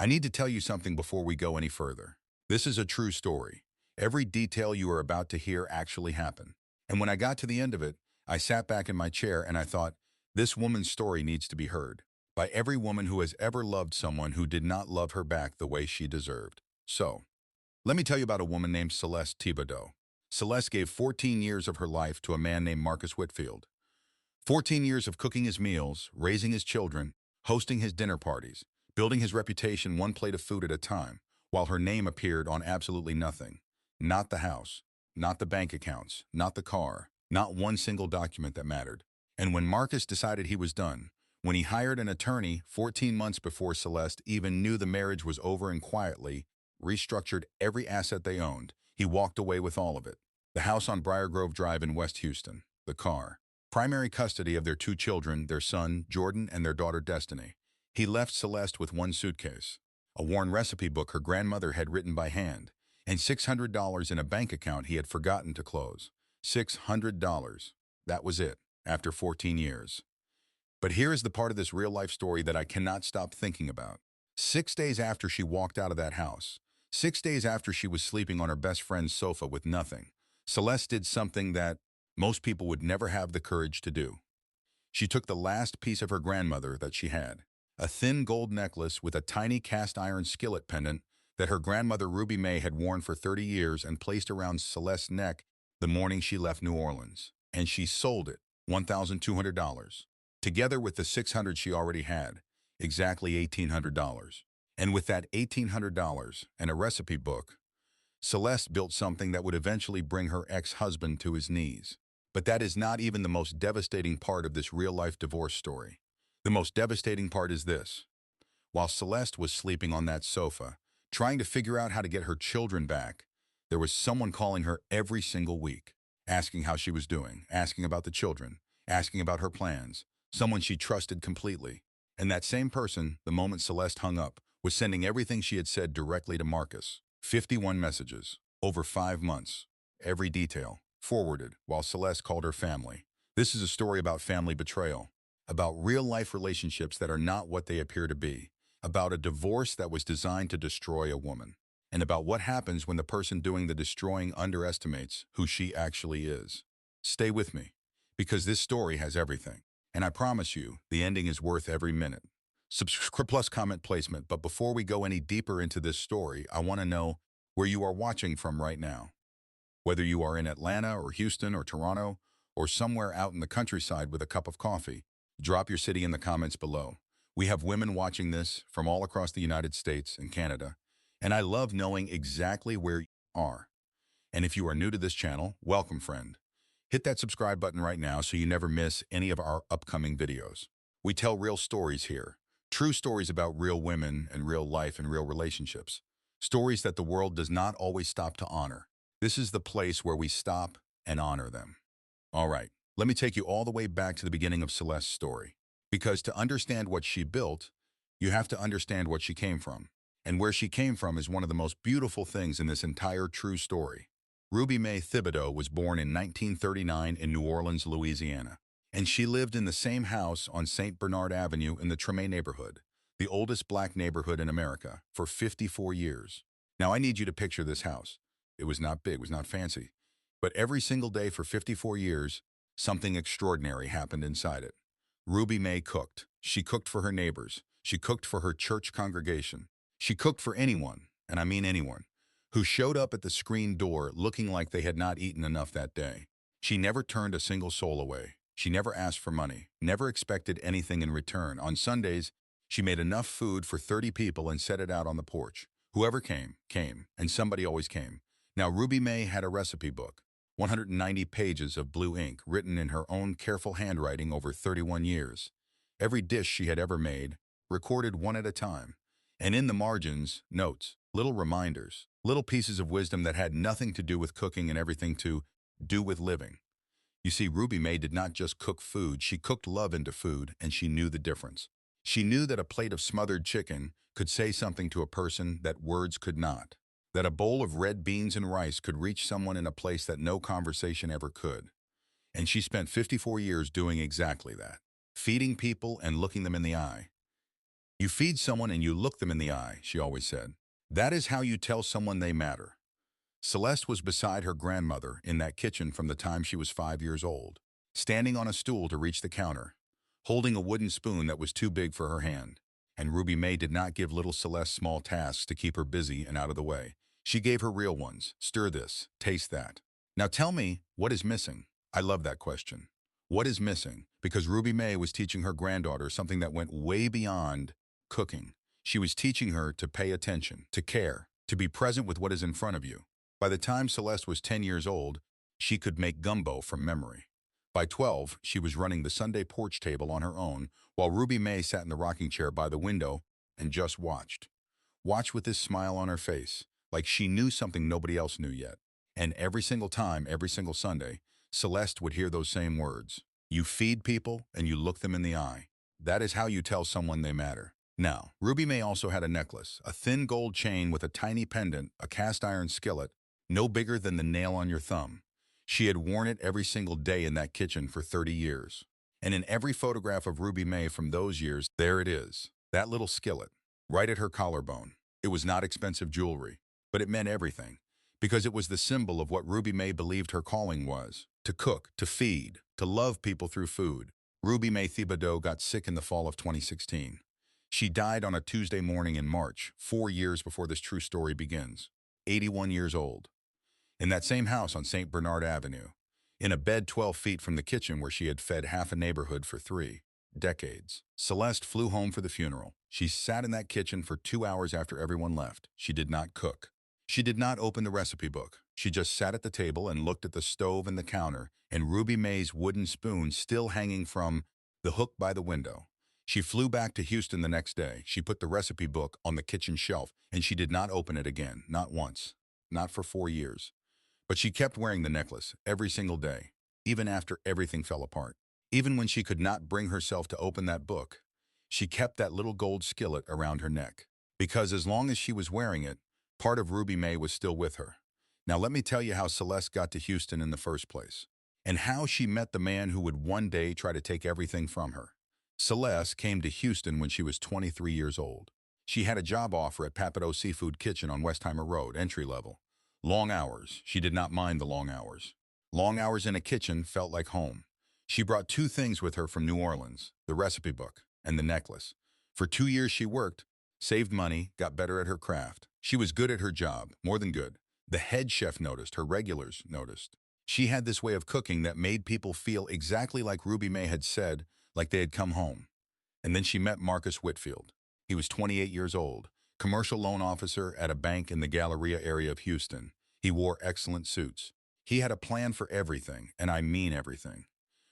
I need to tell you something before we go any further. This is a true story. Every detail you are about to hear actually happened. And when I got to the end of it, I sat back in my chair and I thought, this woman's story needs to be heard by every woman who has ever loved someone who did not love her back the way she deserved. So, let me tell you about a woman named Celeste Thibodaux. Celeste gave 14 years of her life to a man named Marcus Whitfield. 14 years of cooking his meals, raising his children, hosting his dinner parties, building his reputation one plate of food at a time, while her name appeared on absolutely nothing. Not the house, not the bank accounts, not the car, not one single document that mattered. And when Marcus decided he was done, when he hired an attorney 14 months before Celeste even knew the marriage was over and quietly restructured every asset they owned, he walked away with all of it. The house on Briargrove Drive in West Houston, the car, primary custody of their two children, their son, Jordan, and their daughter, Destiny. He left Celeste with one suitcase, a worn recipe book her grandmother had written by hand, and $600 in a bank account he had forgotten to close. $600. That was it, after 14 years. But here is the part of this real-life story that I cannot stop thinking about. 6 days after she walked out of that house, 6 days after she was sleeping on her best friend's sofa with nothing, Celeste did something that most people would never have the courage to do. She took the last piece of her grandmother that she had, a thin gold necklace with a tiny cast-iron skillet pendant that her grandmother Ruby Mae had worn for 30 years and placed around Celeste's neck the morning she left New Orleans. And she sold it, $1,200, together with the $600 she already had, exactly $1,800. And with that $1,800 and a recipe book, Celeste built something that would eventually bring her ex-husband to his knees. But that is not even the most devastating part of this real-life divorce story. The most devastating part is this. While Celeste was sleeping on that sofa, trying to figure out how to get her children back, there was someone calling her every single week, asking how she was doing, asking about the children, asking about her plans, someone she trusted completely. And that same person, the moment Celeste hung up, was sending everything she had said directly to Marcus. 51 messages, over 5 months, every detail, forwarded while Celeste called her family. This is a story about family betrayal, about real-life relationships that are not what they appear to be, about a divorce that was designed to destroy a woman, and about what happens when the person doing the destroying underestimates who she actually is. Stay with me, because this story has everything, and I promise you, the ending is worth every minute. Subscribe plus comment placement, but before we go any deeper into this story, I want to know where you are watching from right now. Whether you are in Atlanta or Houston or Toronto or somewhere out in the countryside with a cup of coffee, drop your city in the comments below. We have women watching this from all across the United States and Canada, and I love knowing exactly where you are. And if you are new to this channel, welcome, friend. Hit that subscribe button right now so you never miss any of our upcoming videos. We tell real stories here. True stories about real women and real life and real relationships. Stories that the world does not always stop to honor. This is the place where we stop and honor them. All right, let me take you all the way back to the beginning of Celeste's story. Because to understand what she built, you have to understand what she came from. And where she came from is one of the most beautiful things in this entire true story. Ruby Mae Thibodaux was born in 1939 in New Orleans, Louisiana. And she lived in the same house on St. Bernard Avenue in the Tremé neighborhood, the oldest black neighborhood in America, for 54 years. Now I need you to picture this house. It was not big, it was not fancy. But every single day for 54 years, something extraordinary happened inside it. Ruby Mae cooked. She cooked for her neighbors. She cooked for her church congregation. She cooked for anyone, and I mean anyone, who showed up at the screen door looking like they had not eaten enough that day. She never turned a single soul away. She never asked for money, never expected anything in return. On Sundays, she made enough food for 30 people and set it out on the porch. Whoever came, came, and somebody always came. Now, Ruby Mae had a recipe book, 190 pages of blue ink written in her own careful handwriting over 31 years. Every dish she had ever made, recorded one at a time. And in the margins, notes, little reminders, little pieces of wisdom that had nothing to do with cooking and everything to do with living. You see, Ruby Mae did not just cook food, she cooked love into food, and she knew the difference. She knew that a plate of smothered chicken could say something to a person that words could not. That a bowl of red beans and rice could reach someone in a place that no conversation ever could. And she spent 54 years doing exactly that. Feeding people and looking them in the eye. You feed someone and you look them in the eye, she always said. That is how you tell someone they matter. Celeste was beside her grandmother in that kitchen from the time she was 5 years old, standing on a stool to reach the counter, holding a wooden spoon that was too big for her hand. And Ruby Mae did not give little Celeste small tasks to keep her busy and out of the way. She gave her real ones. Stir this, taste that. Now tell me, what is missing? I love that question. What is missing? Because Ruby Mae was teaching her granddaughter something that went way beyond cooking. She was teaching her to pay attention, to care, to be present with what is in front of you. By the time Celeste was 10 years old, she could make gumbo from memory. By 12, she was running the Sunday porch table on her own, while Ruby Mae sat in the rocking chair by the window and just watched. Watched with this smile on her face, like she knew something nobody else knew yet. And every single time, every single Sunday, Celeste would hear those same words. You feed people and you look them in the eye. That is how you tell someone they matter. Now, Ruby Mae also had a necklace, a thin gold chain with a tiny pendant, a cast iron skillet, no bigger than the nail on your thumb. She had worn it every single day in that kitchen for 30 years. And in every photograph of Ruby Mae from those years, there it is, that little skillet, right at her collarbone. It was not expensive jewelry, but it meant everything, because it was the symbol of what Ruby Mae believed her calling was, to cook, to feed, to love people through food. Ruby Mae Thibodaux got sick in the fall of 2016. She died on a Tuesday morning in March, 4 years before this true story begins, 81 years old. In that same house on St. Bernard Avenue, in a bed 12 feet from the kitchen where she had fed half a neighborhood for 3 decades. Celeste flew home for the funeral. She sat in that kitchen for 2 hours after everyone left. She did not cook. She did not open the recipe book. She just sat at the table and looked at the stove and the counter and Ruby Mae's wooden spoon still hanging from the hook by the window. She flew back to Houston the next day. She put the recipe book on the kitchen shelf and she did not open it again, not once, not for 4 years. But she kept wearing the necklace every single day, even after everything fell apart. Even when she could not bring herself to open that book, she kept that little gold skillet around her neck. Because as long as she was wearing it, part of Ruby Mae was still with her. Now let me tell you how Celeste got to Houston in the first place, and how she met the man who would one day try to take everything from her. Celeste came to Houston when she was 23 years old. She had a job offer at Papado Seafood Kitchen on Westheimer Road, entry level. Long hours. She did not mind the long hours. Long hours in a kitchen felt like home. She brought 2 things with her from New Orleans, the recipe book and the necklace. For 2 years she worked, saved money, got better at her craft. She was good at her job, more than good. The head chef noticed, her regulars noticed. She had this way of cooking that made people feel exactly like Ruby Mae had said, like they had come home. And then she met Marcus Whitfield. He was 28 years old, commercial loan officer at a bank in the Galleria area of Houston. He wore excellent suits. He had a plan for everything, and I mean everything.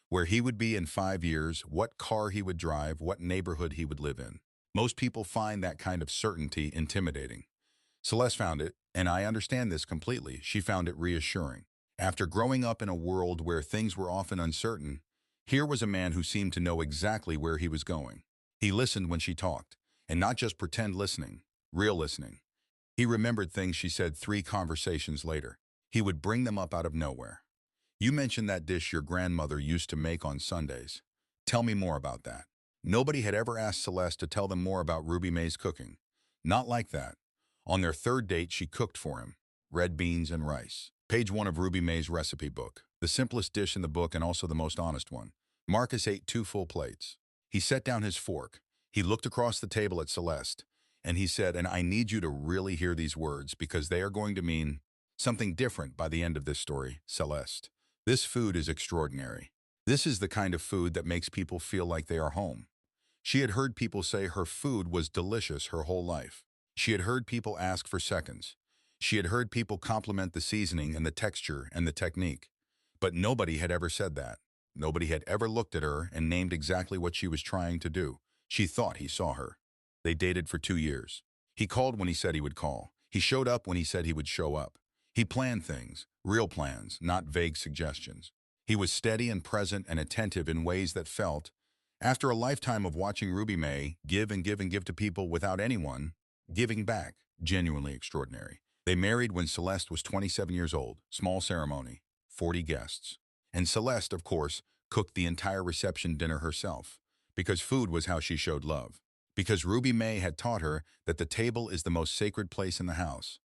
Where he would be in 5 years, what car he would drive, what neighborhood he would live in. Most people find that kind of certainty intimidating. Celeste found it, and I understand this completely, she found it reassuring. After growing up in a world where things were often uncertain, here was a man who seemed to know exactly where he was going. He listened when she talked, and not just pretend listening, real listening. He remembered things she said 3 conversations later. He would bring them up out of nowhere. You mentioned that dish your grandmother used to make on Sundays. Tell me more about that. Nobody had ever asked Celeste to tell them more about Ruby Mae's cooking. Not like that. On their 3rd date, she cooked for him. Red beans and rice. Page 1 of Ruby Mae's recipe book. The simplest dish in the book and also the most honest one. Marcus ate 2 full plates. He set down his fork. He looked across the table at Celeste. And he said, and I need you to really hear these words because they are going to mean something different by the end of this story, Celeste. This food is extraordinary. This is the kind of food that makes people feel like they are home. She had heard people say her food was delicious her whole life. She had heard people ask for seconds. She had heard people compliment the seasoning and the texture and the technique. But nobody had ever said that. Nobody had ever looked at her and named exactly what she was trying to do. She thought he saw her. They dated for 2 years. He called when he said he would call. He showed up when he said he would show up. He planned things, real plans, not vague suggestions. He was steady and present and attentive in ways that felt, after a lifetime of watching Ruby Mae give and give and give to people without anyone, giving back, genuinely extraordinary. They married when Celeste was 27 years old, small ceremony, 40 guests. And Celeste, of course, cooked the entire reception dinner herself, because food was how she showed love. because Ruby Mae had taught her that the table is the most sacred place in the house.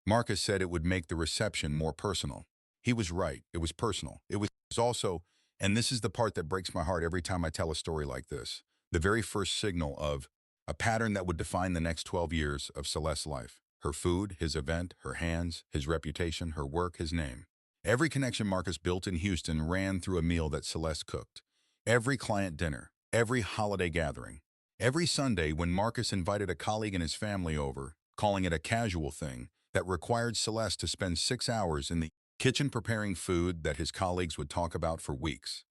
Marcus said it would make the reception more personal. He was right. It was personal. It was also, and this is the part that breaks my heart every time I tell a story like this, the very first signal of a pattern that would define the next 12 years of Celeste's life. Her food, his event, her hands, his reputation, her work, his name. Every connection Marcus built in Houston ran through a meal that Celeste cooked. Every client dinner, every holiday gathering, every Sunday when Marcus invited a colleague and his family over, calling it a casual thing, that required Celeste to spend 6 hours in the kitchen preparing food that his colleagues would talk about for weeks.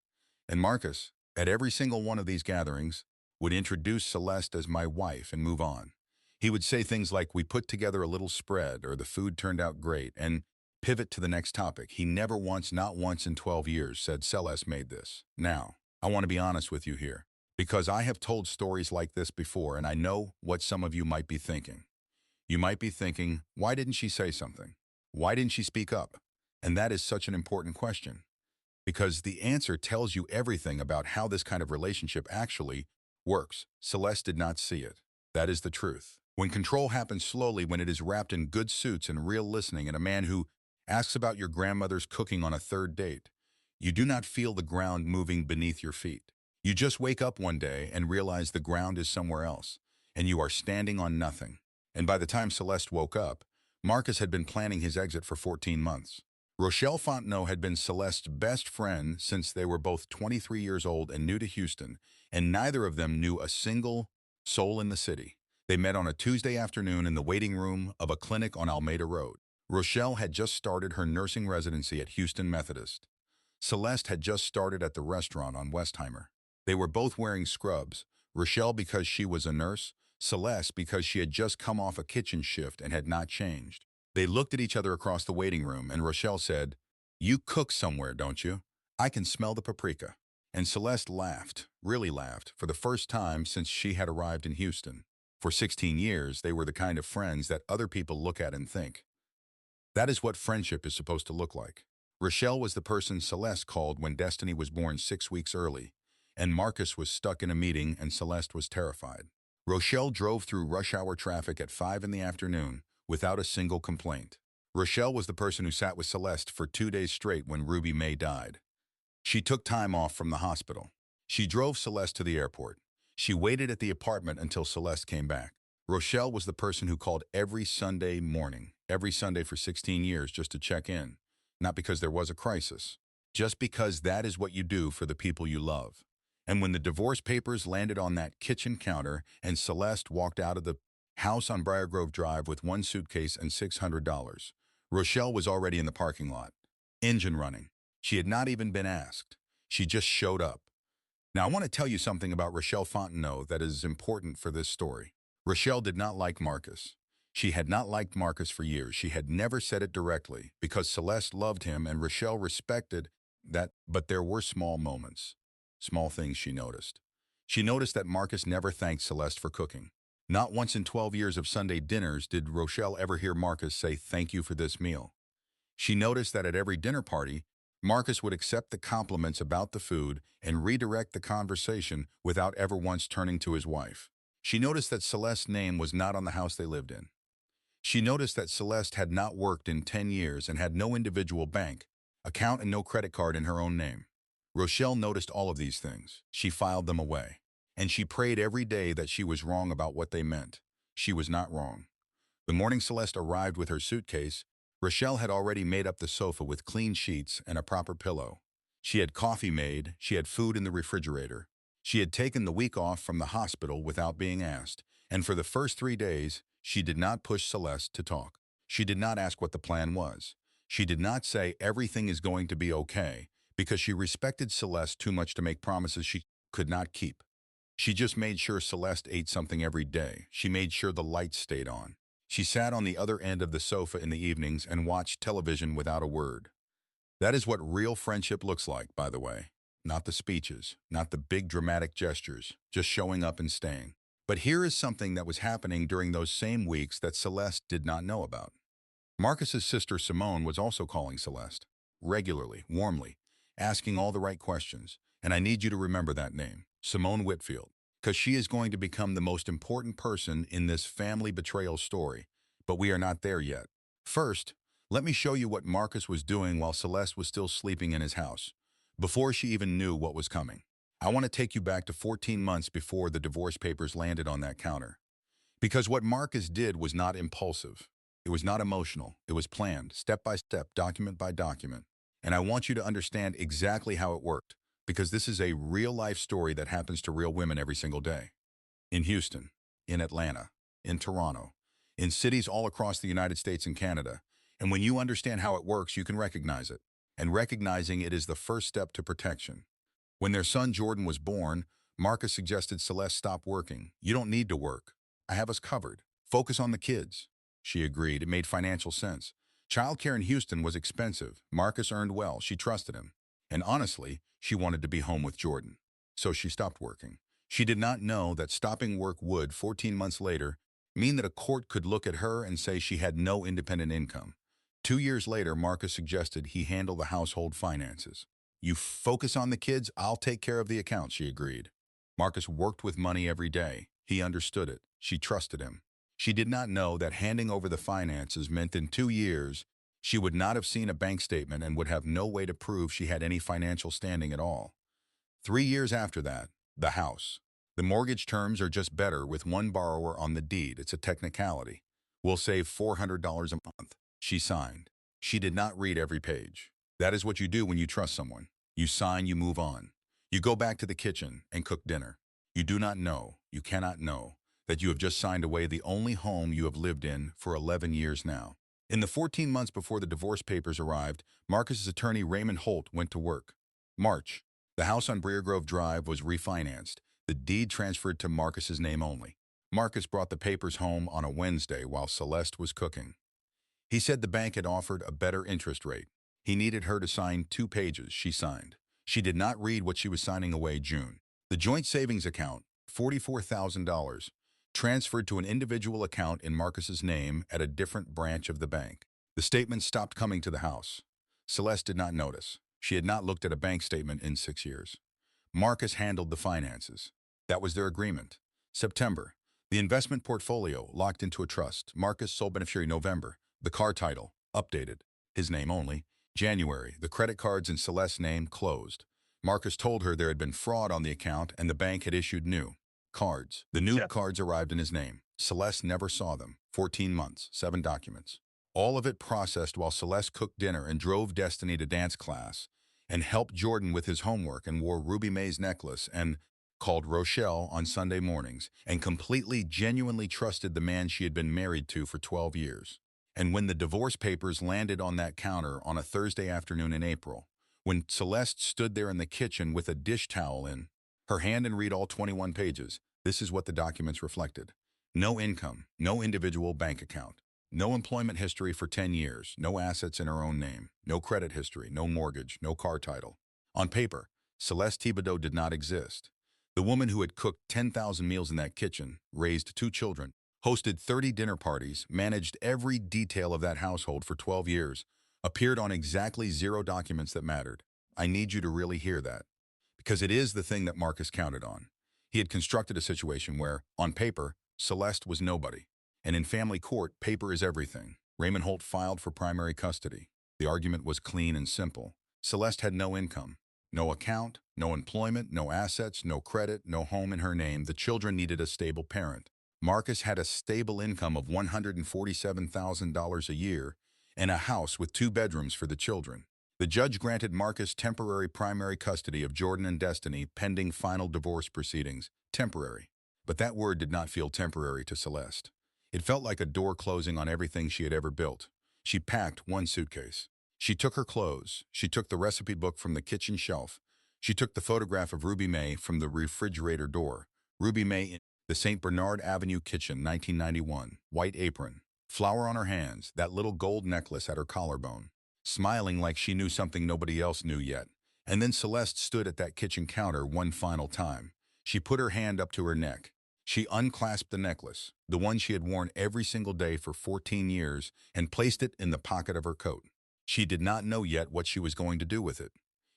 And Marcus, at every single one of these gatherings, would introduce Celeste as my wife and move on. He would say things like, "We put together a little spread," or "The food turned out great," and pivot to the next topic. He never once, not once in 12 years, said Celeste made this. Now, I want to be honest with you here, because I have told stories like this before, and I know what some of you might be thinking. You might be thinking, why didn't she say something? Why didn't she speak up? And that is such an important question, because the answer tells you everything about how this kind of relationship actually works. Celeste did not see it. That is the truth. When control happens slowly, when it is wrapped in good suits and real listening, and a man who asks about your grandmother's cooking on a third date, you do not feel the ground moving beneath your feet. You just wake up one day and realize the ground is somewhere else, and you are standing on nothing. And by the time Celeste woke up, Marcus had been planning his exit for 14 months. Rochelle Fontenot had been Celeste's best friend since they were both 23 years old and new to Houston, and neither of them knew a single soul in the city. They met on a Tuesday afternoon in the waiting room of a clinic on Alameda Road. Rochelle had just started her nursing residency at Houston Methodist. Celeste had just started at the restaurant on Westheimer. They were both wearing scrubs, Rochelle because she was a nurse, Celeste because she had just come off a kitchen shift and had not changed. They looked at each other across the waiting room, and Rochelle said, "You cook somewhere, don't you? I can smell the paprika." And Celeste laughed, really laughed, for the first time since she had arrived in Houston. For 16 years, they were the kind of friends that other people look at and think, that is what friendship is supposed to look like. Rochelle was the person Celeste called when Destiny was born 6 weeks early, and Marcus was stuck in a meeting and Celeste was terrified. Rochelle drove through rush hour traffic at 5 in the afternoon without a single complaint. Rochelle was the person who sat with Celeste for 2 days straight when Ruby Mae died. She took time off from the hospital. She drove Celeste to the airport. She waited at the apartment until Celeste came back. Rochelle was the person who called every Sunday morning, every Sunday for 16 years just to check in. Not because there was a crisis, just because that is what you do for the people you love. And when the divorce papers landed on that kitchen counter and Celeste walked out of the house on Briargrove Drive with one suitcase and $600, Rochelle was already in the parking lot, engine running. She had not even been asked. She just showed up. Now, I want to tell you something about Rochelle Fontenot that is important for this story. Rochelle did not like Marcus. She had not liked Marcus for years. She had never said it directly because Celeste loved him and Rochelle respected that, but there were small moments, small things she noticed. She noticed that Marcus never thanked Celeste for cooking. Not once in 12 years of Sunday dinners did Rochelle ever hear Marcus say thank you for this meal. She noticed that at every dinner party, Marcus would accept the compliments about the food and redirect the conversation without ever once turning to his wife. She noticed that Celeste's name was not on the house they lived in. She noticed that Celeste had not worked in 10 years and had no individual bank account and no credit card in her own name. Rochelle noticed all of these things. She filed them away. And she prayed every day that she was wrong about what they meant. She was not wrong. The morning Celeste arrived with her suitcase, Rochelle had already made up the sofa with clean sheets and a proper pillow. She had coffee made, she had food in the refrigerator. She had taken the week off from the hospital without being asked, and for the first 3 days, she did not push Celeste to talk. She did not ask what the plan was. She did not say everything is going to be okay, because she respected Celeste too much to make promises she could not keep. She just made sure Celeste ate something every day. She made sure the lights stayed on. She sat on the other end of the sofa in the evenings and watched television without a word. That is what real friendship looks like, by the way. Not the speeches, not the big dramatic gestures, just showing up and staying. But here is something that was happening during those same weeks that Celeste did not know about. Marcus's sister Simone was also calling Celeste, regularly, warmly, asking all the right questions. And I need you to remember that name, Simone Whitfield. because she is going to become the most important person in this family betrayal story. But we are not there yet. First, let me show you what Marcus was doing while Celeste was still sleeping in his house, before she even knew what was coming. I want to take you back to 14 months before the divorce papers landed on that counter. Because what Marcus did was not impulsive. It was not emotional. It was planned, step by step, document by document. And I want you to understand exactly how it worked, because this is a real-life story that happens to real women every single day. In Houston, in Atlanta, in Toronto, in cities all across the United States and Canada. And when you understand how it works, you can recognize it. And recognizing it is the first step to protection. When their son Jordan was born, Marcus suggested Celeste stop working. You don't need to work. I have us covered. Focus on the kids. She agreed. It made financial sense. Childcare in Houston was expensive. Marcus earned well. She trusted him. And honestly, she wanted to be home with Jordan. So she stopped working. She did not know that stopping work would, 14 months later, mean that a court could look at her and say she had no independent income. 2 years later, Marcus suggested he handle the household finances. You focus on the kids, I'll take care of the accounts, she agreed. Marcus worked with money every day. He understood it. She trusted him. She did not know that handing over the finances meant in 2 years, she would not have seen a bank statement and would have no way to prove she had any financial standing at all. 3 years after that, the house. The mortgage terms are just better with one borrower on the deed. It's a technicality. We'll save $400 a month. She signed. She did not read every page. That is what you do when you trust someone. You sign, you move on. You go back to the kitchen and cook dinner. You do not know, you cannot know, that you have just signed away the only home you have lived in for 11 years now. In the 14 months before the divorce papers arrived, Marcus's attorney Raymond Holt went to work. March. The house on Briargrove Drive was refinanced. The deed transferred to Marcus's name only. Marcus brought the papers home on a Wednesday while Celeste was cooking. He said the bank had offered a better interest rate. He needed her to sign 2 pages. She signed. She did not read what she was signing away. June. The joint savings account, $44,000, transferred to an individual account in Marcus's name at a different branch of the bank. The statement stopped coming to the house. Celeste did not notice. She had not looked at a bank statement in 6 years. Marcus handled the finances. That was their agreement. September. The investment portfolio locked into a trust. Marcus sole beneficiary. November. The car title updated. His name only. January. The credit cards in Celeste's name closed. Marcus told her there had been fraud on the account and the bank had issued new cards. The new cards arrived in his name. Celeste never saw them. 14 months, 7 documents. All of it processed while Celeste cooked dinner and drove Destiny to dance class and helped Jordan with his homework and wore Ruby Mae's necklace and called Rochelle on Sunday mornings and completely, genuinely trusted the man she had been married to for 12 years. And when the divorce papers landed on that counter on a Thursday afternoon in April, when Celeste stood there in the kitchen with a dish towel in her hand and read all 21 pages, this is what the documents reflected. No income, no individual bank account, no employment history for 10 years, no assets in her own name, no credit history, no mortgage, no car title. On paper, Celeste Thibodaux did not exist. The woman who had cooked 10,000 meals in that kitchen, raised 2 children, hosted 30 dinner parties, managed every detail of that household for 12 years, appeared on exactly 0 documents that mattered. I need you to really hear that, because it is the thing that Marcus counted on. He had constructed a situation where, on paper, Celeste was nobody. And in family court, paper is everything. Raymond Holt filed for primary custody. The argument was clean and simple. Celeste had no income, no account, no employment, no assets, no credit, no home in her name. The children needed a stable parent. Marcus had a stable income of $147,000 a year and a house with 2 bedrooms for the children. The judge granted Marcus temporary primary custody of Jordan and Destiny pending final divorce proceedings. Temporary. But that word did not feel temporary to Celeste. It felt like a door closing on everything she had ever built. She packed 1 suitcase. She took her clothes. She took the recipe book from the kitchen shelf. She took the photograph of Ruby Mae from the refrigerator door. Ruby Mae in the St. Bernard Avenue kitchen, 1991. White apron. Flower on her hands, that little gold necklace at her collarbone. Smiling like she knew something nobody else knew yet. And then Celeste stood at that kitchen counter one final time. She put her hand up to her neck. She unclasped the necklace, the one she had worn every single day for 14 years, and placed it in the pocket of her coat. She did not know yet what she was going to do with it.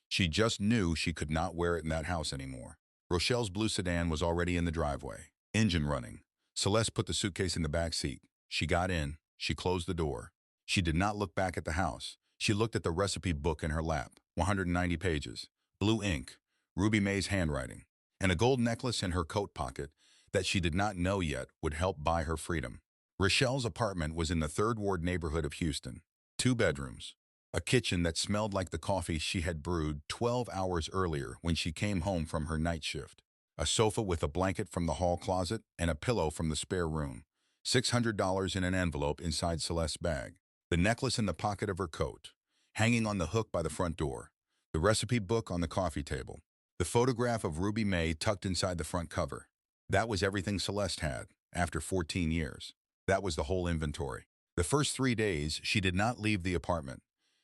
She just knew she could not wear it in that house anymore. Rochelle's blue sedan was already in the driveway, engine running. Celeste put the suitcase in the back seat. She got in. She closed the door. She did not look back at the house. She looked at the recipe book in her lap, 190 pages, blue ink, Ruby Mae's handwriting, and a gold necklace in her coat pocket that she did not know yet would help buy her freedom. Rochelle's apartment was in the Third Ward neighborhood of Houston. 2 bedrooms, a kitchen that smelled like the coffee she had brewed 12 hours earlier when she came home from her night shift, a sofa with a blanket from the hall closet and a pillow from the spare room, $600 in an envelope inside Celeste's bag, the necklace in the pocket of her coat, hanging on the hook by the front door, the recipe book on the coffee table, the photograph of Ruby Mae tucked inside the front cover. That was everything Celeste had, after 14 years. That was the whole inventory. The first 3 days, she did not leave the apartment.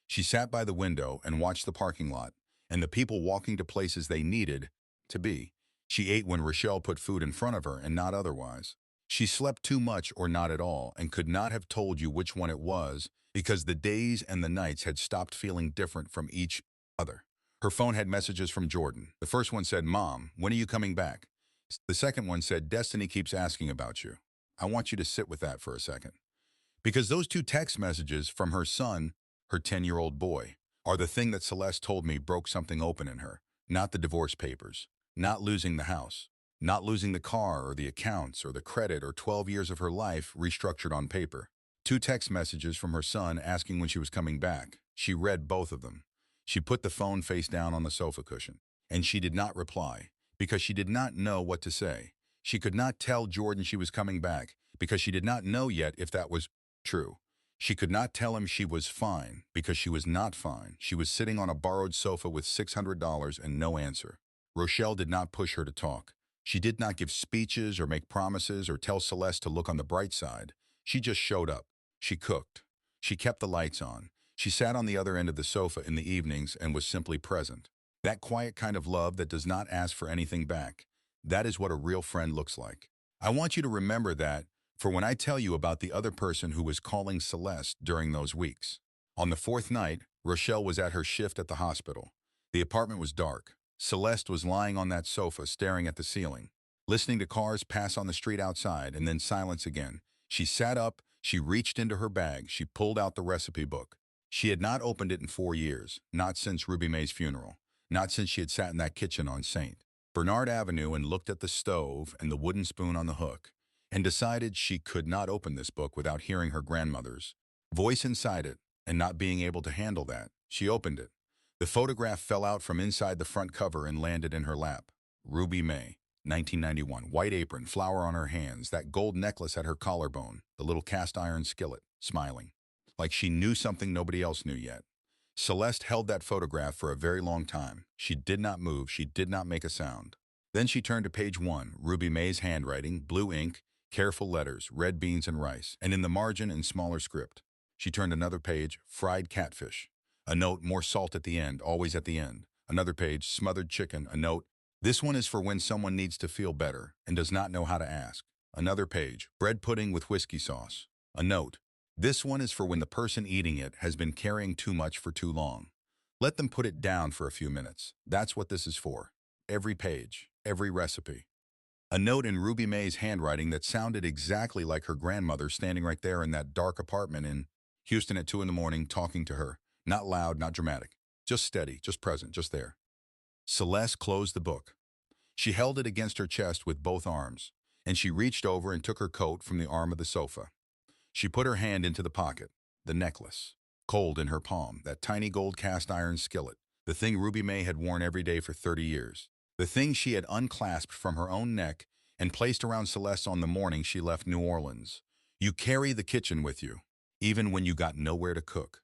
She sat by the window and watched the parking lot, and the people walking to places they needed to be. She ate when Rochelle put food in front of her and not otherwise. She slept too much or not at all and could not have told you which one it was because the days and the nights had stopped feeling different from each other. Her phone had messages from Jordan. The first one said, "Mom, when are you coming back?" The second one said, "Destiny keeps asking about you. I want you to sit with that for a second." Because those 2 text messages from her son, her 10-year-old boy, are the thing that Celeste told me broke something open in her, not the divorce papers, not losing the house, not losing the car or the accounts or the credit or 12 years of her life restructured on paper. 2 text messages from her son asking when she was coming back. She read both of them. She put the phone face down on the sofa cushion, and she did not reply because she did not know what to say. She could not tell Jordan she was coming back because she did not know yet if that was true. She could not tell him she was fine because she was not fine. She was sitting on a borrowed sofa with $600 and no answer. Rochelle did not push her to talk. She did not give speeches or make promises or tell Celeste to look on the bright side. She just showed up. She cooked. She kept the lights on. She sat on the other end of the sofa in the evenings and was simply present. That quiet kind of love that does not ask for anything back. That is what a real friend looks like. I want you to remember that for when I tell you about the other person who was calling Celeste during those weeks. On the 4th night, Rochelle was at her shift at the hospital. The apartment was dark. Celeste was lying on that sofa staring at the ceiling, listening to cars pass on the street outside and then silence again. She sat up, she reached into her bag, she pulled out the recipe book. She had not opened it in 4 years, not since Ruby Mae's funeral, not since she had sat in that kitchen on St. Bernard Avenue and looked at the stove and the wooden spoon on the hook, and decided she could not open this book without hearing her grandmother's voice inside it and not being able to handle that. She opened it. The photograph fell out from inside the front cover and landed in her lap. Ruby Mae, 1991, white apron, flower on her hands, that gold necklace at her collarbone, the little cast iron skillet, smiling, like she knew something nobody else knew yet. Celeste held that photograph for a very long time. She did not move, she did not make a sound. Then she turned to page 1, Ruby Mae's handwriting, blue ink, careful letters, red beans and rice, and in the margin in smaller script. She turned another page, fried catfish. A note, more salt at the end, always at the end. Another page, smothered chicken, a note. This one is for when someone needs to feel better and does not know how to ask. Another page, bread pudding with whiskey sauce. A note. This one is for when the person eating it has been carrying too much for too long. Let them put it down for a few minutes. That's what this is for. Every page, every recipe. A note in Ruby Mae's handwriting that sounded exactly like her grandmother standing right there in that dark apartment in Houston at 2 in the morning talking to her. Not loud, not dramatic. Just steady, just present, just there. Celeste closed the book. She held it against her chest with both arms, and she reached over and took her coat from the arm of the sofa. She put her hand into the pocket, the necklace, cold in her palm, that tiny gold cast iron skillet, the thing Ruby Mae had worn every day for 30 years. The thing she had unclasped from her own neck and placed around Celeste on the morning she left New Orleans. You carry the kitchen with you, even when you got nowhere to cook.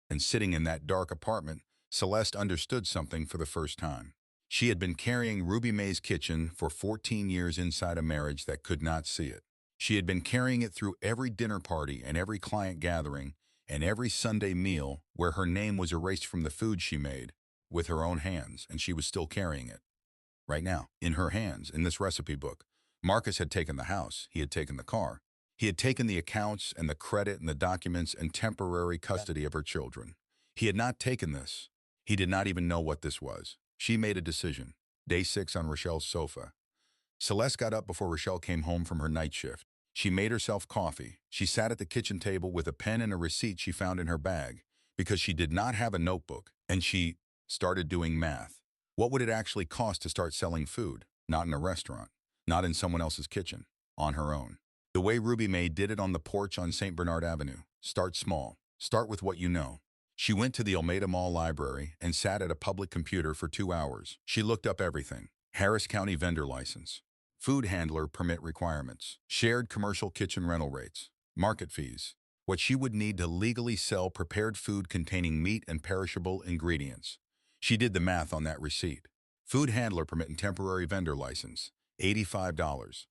And sitting in that dark apartment, Celeste understood something for the first time. She had been carrying Ruby Mae's kitchen for 14 years inside a marriage that could not see it. She had been carrying it through every dinner party and every client gathering and every Sunday meal where her name was erased from the food she made with her own hands, and she was still carrying it. Right now, in her hands, in this recipe book. Marcus had taken the house. He had taken the car. He had taken the accounts and the credit and the documents and temporary custody of her children. He had not taken this. He did not even know what this was. She made a decision. Day 6 on Rochelle's sofa. Celeste got up before Rochelle came home from her night shift. She made herself coffee. She sat at the kitchen table with a pen and a receipt she found in her bag because she did not have a notebook, and she started doing math. What would it actually cost to start selling food? Not in a restaurant, not in someone else's kitchen, on her own. The way Ruby Mae did it on the porch on St. Bernard Avenue. Start small. Start with what you know. She went to the Almeda Mall library and sat at a public computer for 2 hours. She looked up everything. Harris County vendor license, food handler permit requirements, shared commercial kitchen rental rates, market fees, what she would need to legally sell prepared food containing meat and perishable ingredients. She did the math on that receipt. Food handler permit and temporary vendor license, $85.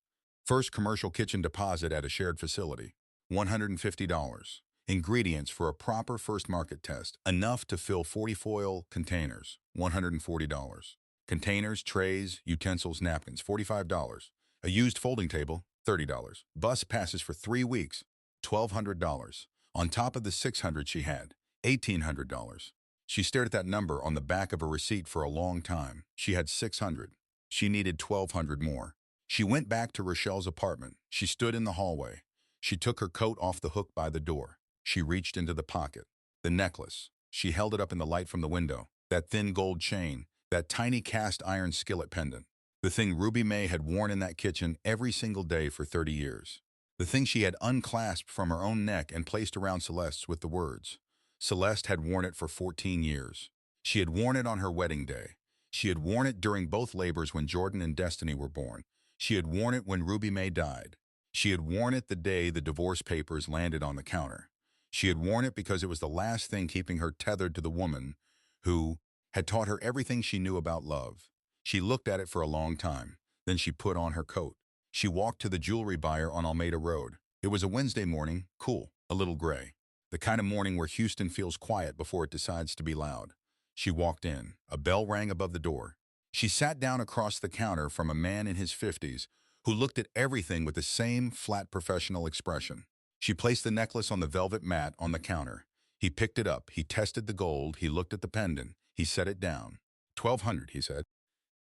First commercial kitchen deposit at a shared facility, $150. Ingredients for a proper first market test, enough to fill 40 foil containers, $140. Containers, trays, utensils, napkins, $45. A used folding table, $30. Bus passes for 3 weeks, $1,200. On top of the $600 she had, $1,800. She stared at that number on the back of a receipt for a long time. She had $600. She needed $1,200 more. She went back to Rochelle's apartment. She stood in the hallway. She took her coat off the hook by the door. She reached into the pocket. The necklace. She held it up in the light from the window. That thin gold chain. That tiny cast iron skillet pendant. The thing Ruby Mae had worn in that kitchen every single day for 30 years. The thing she had unclasped from her own neck and placed around Celeste's with the words. Celeste had worn it for 14 years. She had worn it on her wedding day. She had worn it during both labors when Jordan and Destiny were born. She had worn it when Ruby Mae died. She had worn it the day the divorce papers landed on the counter. She had worn it because it was the last thing keeping her tethered to the woman who had taught her everything she knew about love. She looked at it for a long time. Then she put on her coat. She walked to the jewelry buyer on Almeda Road. It was a Wednesday morning, cool, a little gray. The kind of morning where Houston feels quiet before it decides to be loud. She walked in. A bell rang above the door. She sat down across the counter from a man in his 50s who looked at everything with the same flat professional expression. She placed the necklace on the velvet mat on the counter. He picked it up. He tested the gold. He looked at the pendant. He set it down. $1,200, he said.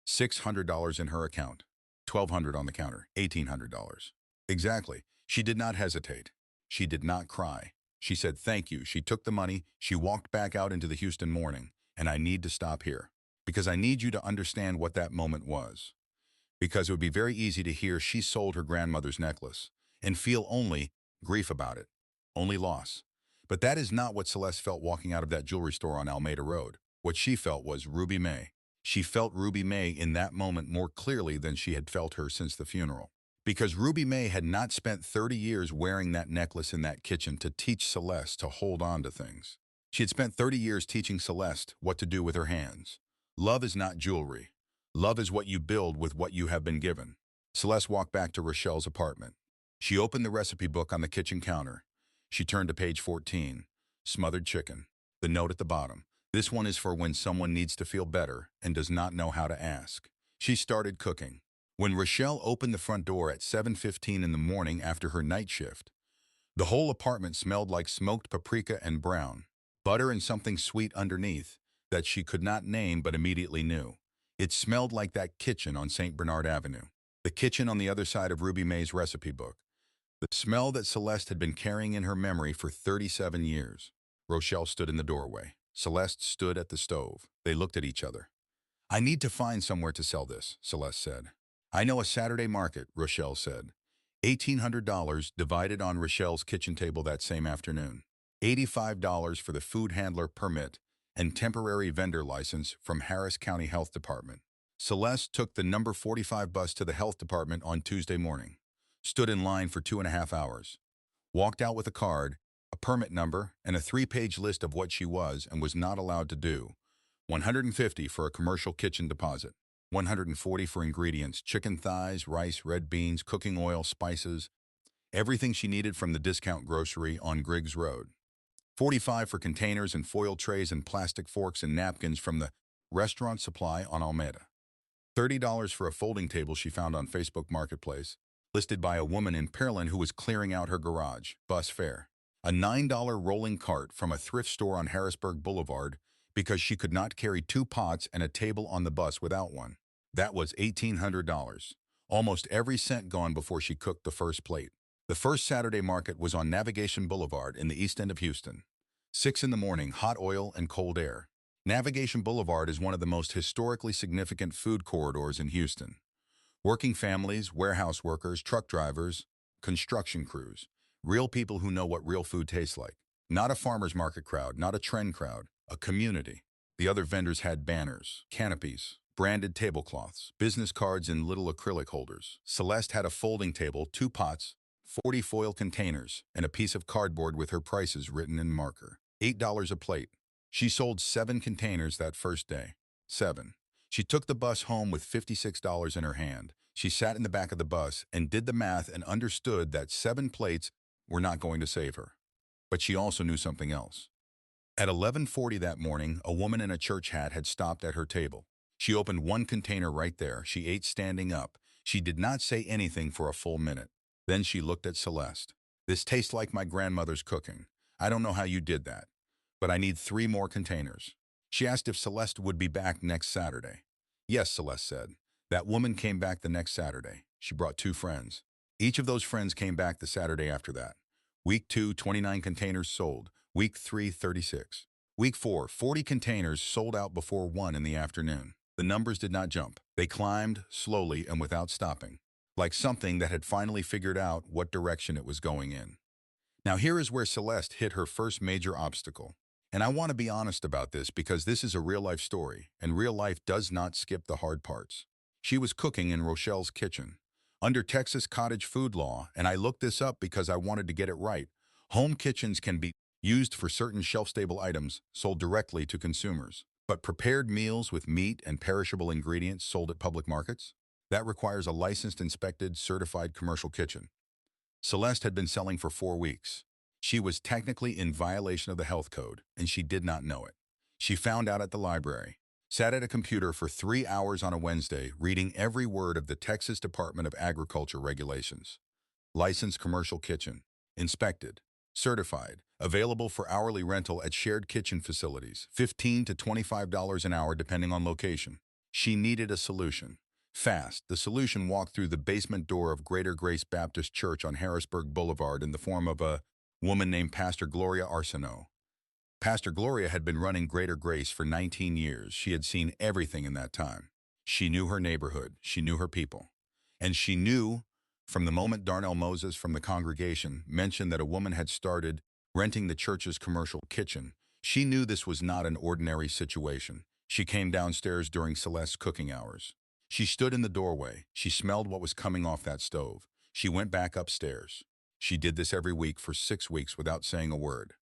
$600 in her account. $1,200 on the counter. $1,800. Exactly. She did not hesitate. She did not cry. She said thank you. She took the money. She walked back out into the Houston morning. And I need to stop here. Because I need you to understand what that moment was. Because it would be very easy to hear she sold her grandmother's necklace and feel only grief about it, only loss. But that is not what Celeste felt walking out of that jewelry store on Almeda Road. What she felt was Ruby Mae. She felt Ruby Mae in that moment more clearly than she had felt her since the funeral. Because Ruby Mae had not spent 30 years wearing that necklace in that kitchen to teach Celeste to hold on to things. She had spent 30 years teaching Celeste what to do with her hands. Love is not jewelry. Love is what you build with what you have been given. Celeste walked back to Rochelle's apartment. She opened the recipe book on the kitchen counter. She turned to page 14. Smothered chicken. The note at the bottom. This one is for when someone needs to feel better and does not know how to ask. She started cooking. When Rochelle opened the front door at 7:15 in the morning after her night shift, the whole apartment smelled like smoked paprika and brown, butter and something sweet underneath that she could not name but immediately knew. It smelled like that kitchen on St. Bernard Avenue, the kitchen on the other side of Ruby Mae's recipe book, the smell that Celeste had been carrying in her memory for 37 years. Rochelle stood in the doorway. Celeste stood at the stove. They looked at each other. I need to find somewhere to sell this, Celeste said. I know a Saturday market, Rochelle said. $1,800 divided on Rochelle's kitchen table that same afternoon. $85 for the food handler permit and temporary vendor license from Harris County Health Department. Celeste took the number 45 bus to the health department on Tuesday morning, stood in line for 2.5 hours, walked out with a card, a permit number, and a 3-page list of what she was and was not allowed to do. $150 for a commercial kitchen deposit, $140 for ingredients, chicken thighs, rice, red beans, cooking oil, spices, everything she needed from the discount grocery on Griggs Road. $45 for containers and foil trays and plastic forks and napkins from the restaurant supply on Almeda. $30 for a folding table she found on Facebook Marketplace, listed by a woman in Pearland who was clearing out her garage, bus fare. A $9 rolling cart from a thrift store on Harrisburg Boulevard because she could not carry 2 pots and a table on the bus without one. That was $1,800. Almost every cent gone before she cooked the first plate. The first Saturday market was on Navigation Boulevard in the east end of Houston. 6 in the morning, hot oil and cold air. Navigation Boulevard is one of the most historically significant food corridors in Houston. Working families, warehouse workers, truck drivers, construction crews. Real people who know what real food tastes like. Not a farmer's market crowd, not a trend crowd, a community. The other vendors had banners, canopies, branded tablecloths, business cards in little acrylic holders. Celeste had a folding table, 2 pots, 40 foil containers, and a piece of cardboard with her prices written in marker. $8 a plate. She sold 7 containers that first day. 7. She took the bus home with $56 in her hand. She sat in the back of the bus and did the math and understood that 7 plates were not going to save her. But she also knew something else. At 11:40 that morning, a woman in a church hat had stopped at her table. She opened 1 container right there. She ate standing up. She did not say anything for a full minute. Then she looked at Celeste. "This tastes like my grandmother's cooking. I don't know how you did that, but I need 3 more containers." She asked if Celeste would be back next Saturday. "Yes," Celeste said. That woman came back the next Saturday. She brought 2 friends. Each of those friends came back the Saturday after that. Week 2, 29 containers sold. Week 3, 36. Week 4, 40 containers sold out before 1 in the afternoon. The numbers did not jump. They climbed slowly and without stopping, like something that had finally figured out what direction it was going in. Now here is where Celeste hit her first major obstacle. And I want to be honest about this because this is a real-life story, and real life does not skip the hard parts. She was cooking in Rochelle's kitchen. Under Texas cottage food law, and I looked this up because I wanted to get it right, home kitchens can be used for certain shelf-stable items sold directly to consumers. But prepared meals with meat and perishable ingredients sold at public markets? That requires a licensed, inspected, certified commercial kitchen. Celeste had been selling for 4 weeks. She was technically in violation of the health code, and she did not know it. She found out at the library, sat at a computer for 3 hours on a Wednesday, reading every word of the Texas Department of Agriculture regulations. Licensed commercial kitchen, inspected, certified, available for hourly rental at shared kitchen facilities, $15 to $25 an hour depending on location. She needed a solution. Fast, the solution walked through the basement door of Greater Grace Baptist Church on Harrisburg Boulevard in the form of a woman named Pastor Gloria Arsenault. Pastor Gloria had been running Greater Grace for 19 years. She had seen everything in that time. She knew her neighborhood. She knew her people. And she knew from the moment Darnell Moses from the congregation mentioned that a woman had started renting the church's commercial kitchen, she knew this was not an ordinary situation. She came downstairs during Celeste's cooking hours. She stood in the doorway. She smelled what was coming off that stove. She went back upstairs. She did this every week for 6 weeks without saying a word.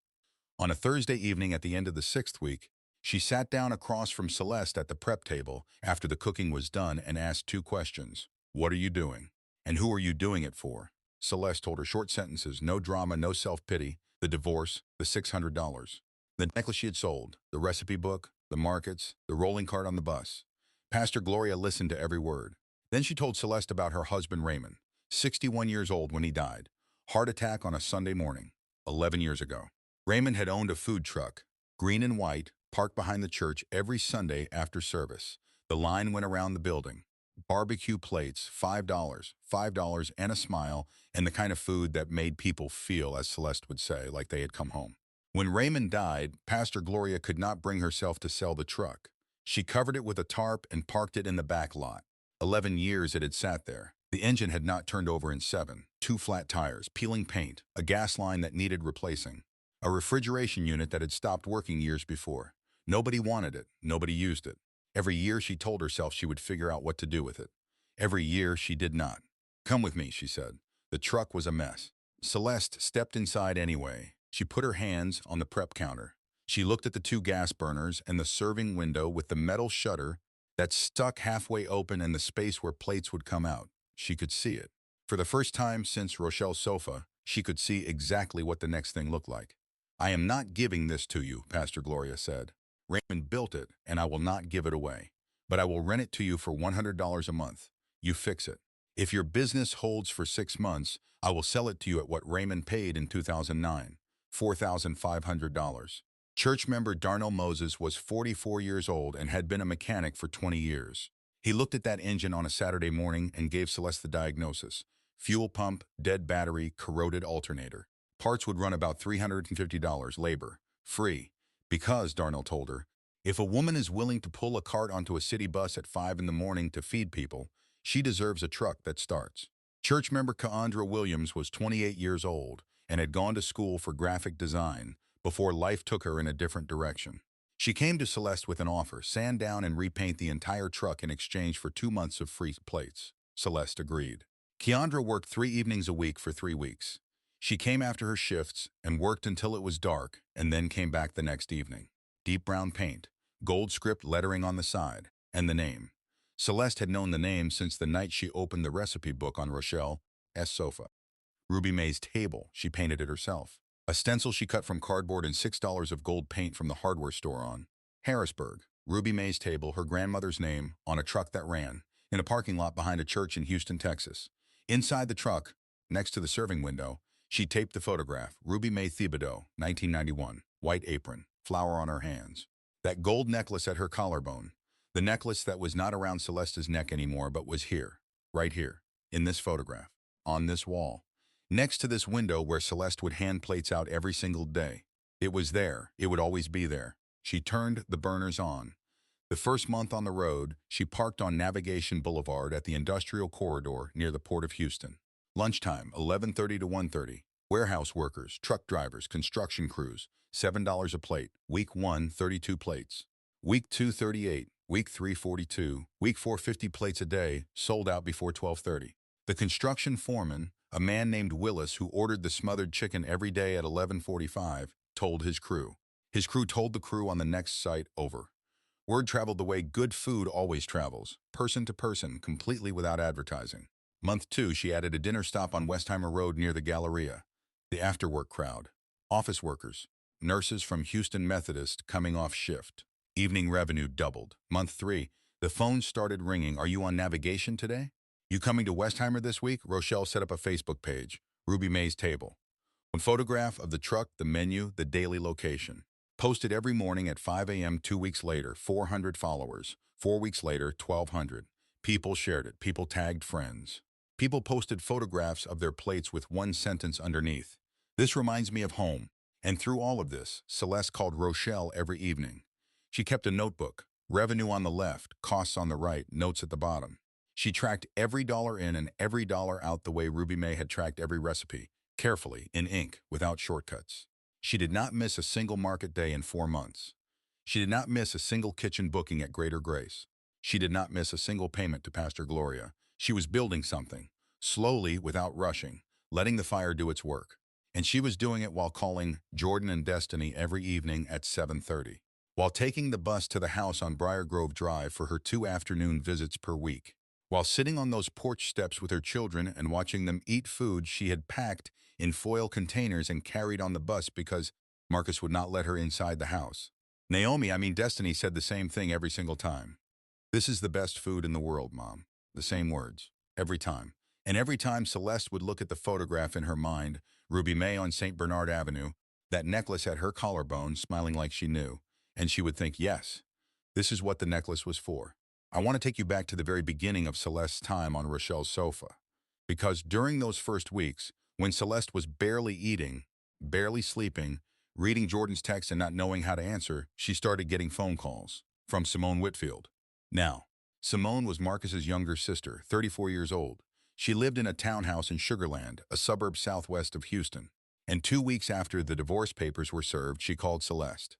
On a Thursday evening at the end of the 6th week, she sat down across from Celeste at the prep table after the cooking was done and asked 2 questions. "What are you doing? And who are you doing it for?" Celeste told her short sentences, no drama, no self-pity, the divorce, the $600. The necklace she had sold, the recipe book, the markets, the rolling cart on the bus. Pastor Gloria listened to every word. Then she told Celeste about her husband Raymond, 61 years old when he died. Heart attack on a Sunday morning, 11 years ago. Raymond had owned a food truck, green and white, parked behind the church every Sunday after service. The line went around the building. Barbecue plates, $5, and a smile, and the kind of food that made people feel, as Celeste would say, like they had come home. When Raymond died, Pastor Gloria could not bring herself to sell the truck. She covered it with a tarp and parked it in the back lot. 11 years it had sat there. The engine had not turned over in 7. 2 flat tires, peeling paint, a gas line that needed replacing, a refrigeration unit that had stopped working years before. Nobody wanted it. Nobody used it. Every year she told herself she would figure out what to do with it. Every year she did not. "Come with me," she said. The truck was a mess. Celeste stepped inside anyway. She put her hands on the prep counter. She looked at the 2 gas burners and the serving window with the metal shutter that stuck halfway open and the space where plates would come out. She could see it. For the first time since Rochelle's sofa, she could see exactly what the next thing looked like. "I am not giving this to you," Pastor Gloria said. "Raymond built it, and I will not give it away. But I will rent it to you for $100 a month. You fix it. If your business holds for 6 months, I will sell it to you at what Raymond paid in 2009, $4,500. Church member Darnell Moses was 44 years old and had been a mechanic for 20 years. He looked at that engine on a Saturday morning and gave Celeste the diagnosis. Fuel pump, dead battery, corroded alternator. Parts would run about $350, labor, free. Because, Darnell told her, if a woman is willing to pull a cart onto a city bus at 5 in the morning to feed people, she deserves a truck that starts. Church member Keandra Williams was 28 years old and had gone to school for graphic design before life took her in a different direction. She came to Celeste with an offer, sand down and repaint the entire truck in exchange for 2 months of free plates. Celeste agreed. Keandra worked 3 evenings a week for 3 weeks. She came after her shifts and worked until it was dark and then came back the next evening. Deep brown paint, gold script lettering on the side, and the name. Celeste had known the name since the night she opened the recipe book on Rochelle's sofa. Ruby Mae's table, she painted it herself. A stencil she cut from cardboard and $6 of gold paint from the hardware store on. Harrisburg, Ruby Mae's table, her grandmother's name, on a truck that ran, in a parking lot behind a church in Houston, Texas. Inside the truck, next to the serving window, she taped the photograph, Ruby Mae Thibodaux, 1991, white apron, flower on her hands. That gold necklace at her collarbone, the necklace that was not around Celeste's neck anymore but was here, right here, in this photograph, on this wall. Next to this window where Celeste would hand plates out every single day. It was there. It would always be there. She turned the burners on. The first month on the road, she parked on Navigation Boulevard at the industrial corridor near the Port of Houston. Lunchtime, 11:30 to 1:30. Warehouse workers, truck drivers, construction crews, $7 a plate. Week 1, 32 plates. Week 2, 38. Week 3, 42. Week 4, 50 plates a day, sold out before 12:30. The construction foreman, a man named Willis who ordered the smothered chicken every day at 11:45, told his crew. His crew told the crew on the next site over. Word traveled the way good food always travels, person to person, completely without advertising. Month 2, she added a dinner stop on Westheimer Road near the Galleria. The after-work crowd. Office workers. Nurses from Houston Methodist coming off shift. Evening revenue doubled. Month 3, the phone started ringing. Are you on Navigation today? You coming to Westheimer this week? Rochelle set up a Facebook page, Ruby Mae's Table. One photograph of the truck, the menu, the daily location. Posted every morning at 5 a.m. 2 weeks later, 400 followers. 4 weeks later, 1,200. People shared it. People tagged friends. People posted photographs of their plates with one sentence underneath. This reminds me of home. And through all of this, Celeste called Rochelle every evening. She kept a notebook, revenue on the left, costs on the right, notes at the bottom. She tracked every dollar in and every dollar out the way Ruby Mae had tracked every recipe, carefully, in ink, without shortcuts. She did not miss a single market day in 4 months. She did not miss a single kitchen booking at Greater Grace. She did not miss a single payment to Pastor Gloria. She was building something, slowly, without rushing, letting the fire do its work. And she was doing it while calling Jordan and Destiny every evening at 7:30, while taking the bus to the house on Briargrove Drive for her 2 afternoon visits per week, while sitting on those porch steps with her children and watching them eat food she had packed in foil containers and carried on the bus because Marcus would not let her inside the house. Destiny said the same thing every single time. This is the best food in the world, Mom. The same words, every time. And every time Celeste would look at the photograph in her mind, Ruby Mae on St. Bernard Avenue, that necklace at her collarbone, smiling like she knew, and she would think, yes, this is what the necklace was for. I want to take you back to the very beginning of Celeste's time on Rochelle's sofa. Because during those first weeks, when Celeste was barely eating, barely sleeping, reading Jordan's text and not knowing how to answer, she started getting phone calls from Simone Whitfield. Now, Simone was Marcus's younger sister, 34 years old. She lived in a townhouse in Sugar Land, a suburb southwest of Houston. And 2 weeks after the divorce papers were served, she called Celeste.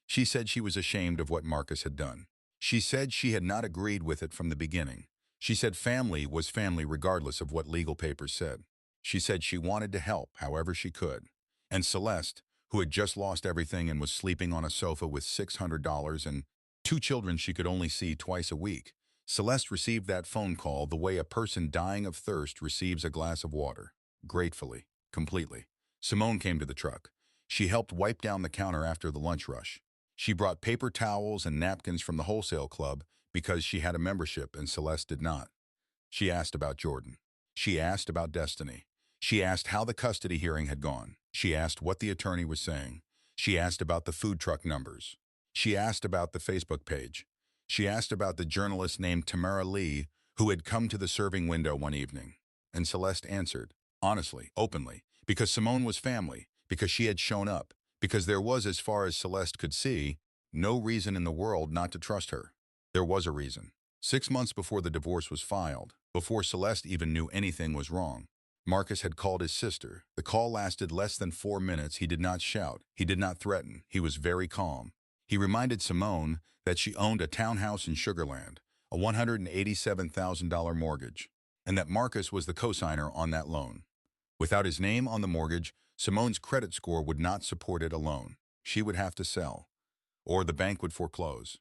She said she was ashamed of what Marcus had done. She said she had not agreed with it from the beginning. She said family was family regardless of what legal papers said. She said she wanted to help however she could. And Celeste, who had just lost everything and was sleeping on a sofa with $600 and 2 children she could only see twice a week, Celeste received that phone call the way a person dying of thirst receives a glass of water. Gratefully, completely. Simone came to the truck. She helped wipe down the counter after the lunch rush. She brought paper towels and napkins from the wholesale club because she had a membership and Celeste did not. She asked about Jordan. She asked about Destiny. She asked how the custody hearing had gone. She asked what the attorney was saying. She asked about the food truck numbers. She asked about the Facebook page. She asked about the journalist named Tamara Lee who had come to the serving window one evening. And Celeste answered, honestly, openly, because Simone was family, because she had shown up, because there was, as far as Celeste could see, no reason in the world not to trust her. There was a reason. 6 months before the divorce was filed, before Celeste even knew anything was wrong, Marcus had called his sister. The call lasted less than 4 minutes. He did not shout. He did not threaten. He was very calm. He reminded Simone that she owned a townhouse in Sugarland, a $187,000 mortgage, and that Marcus was the cosigner on that loan. Without his name on the mortgage, Simone's credit score would not support it alone. She would have to sell, or the bank would foreclose.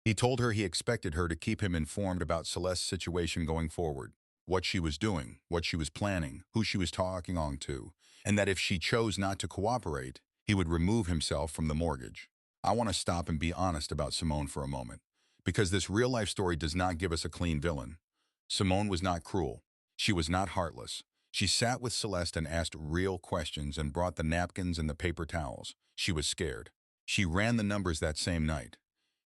He told her he expected her to keep him informed about Celeste's situation going forward, what she was doing, what she was planning, who she was talking on to, and that if she chose not to cooperate, he would remove himself from the mortgage. I want to stop and be honest about Simone for a moment, because this real-life story does not give us a clean villain. Simone was not cruel. She was not heartless. She sat with Celeste and asked real questions and brought the napkins and the paper towels. She was scared. She ran the numbers that same night.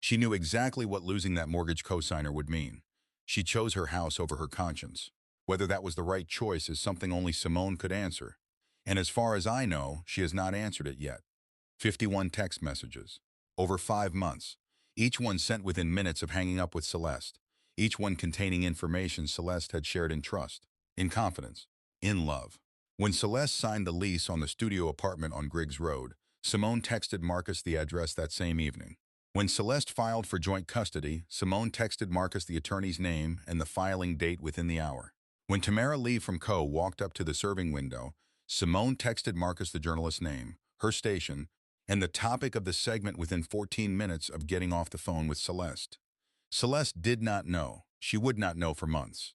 She knew exactly what losing that mortgage cosigner would mean. She chose her house over her conscience. Whether that was the right choice is something only Simone could answer. And as far as I know, she has not answered it yet. 51 text messages. Over 5 months. Each one sent within minutes of hanging up with Celeste. Each one containing information Celeste had shared in trust, in confidence, in love. When Celeste signed the lease on the studio apartment on Griggs Road, Simone texted Marcus the address that same evening. When Celeste filed for joint custody, Simone texted Marcus the attorney's name and the filing date within the hour. When Tamara Lee from Co. walked up to the serving window, Simone texted Marcus the journalist's name, her station, and the topic of the segment within 14 minutes of getting off the phone with Celeste. Celeste did not know. She would not know for months.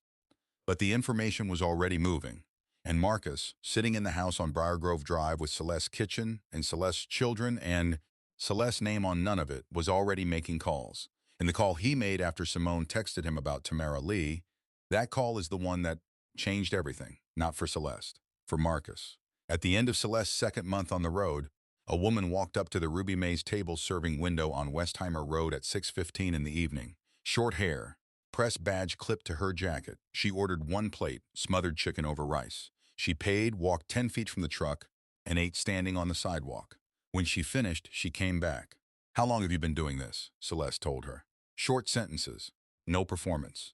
But the information was already moving, and Marcus, sitting in the house on Briargrove Drive with Celeste's kitchen and Celeste's children and Celeste's name on none of it, was already making calls. And the call he made after Simone texted him about Tamara Lee, that call is the one that changed everything, not for Celeste, for Marcus. At the end of Celeste's second month on the road, a woman walked up to the Ruby Mae's table serving window on Westheimer Road at 6:15 in the evening. Short hair, press badge clipped to her jacket. She ordered 1 plate, smothered chicken over rice. She paid, walked 10 feet from the truck, and ate standing on the sidewalk. When she finished, she came back. "How long have you been doing this?" Celeste told her. Short sentences. No performance.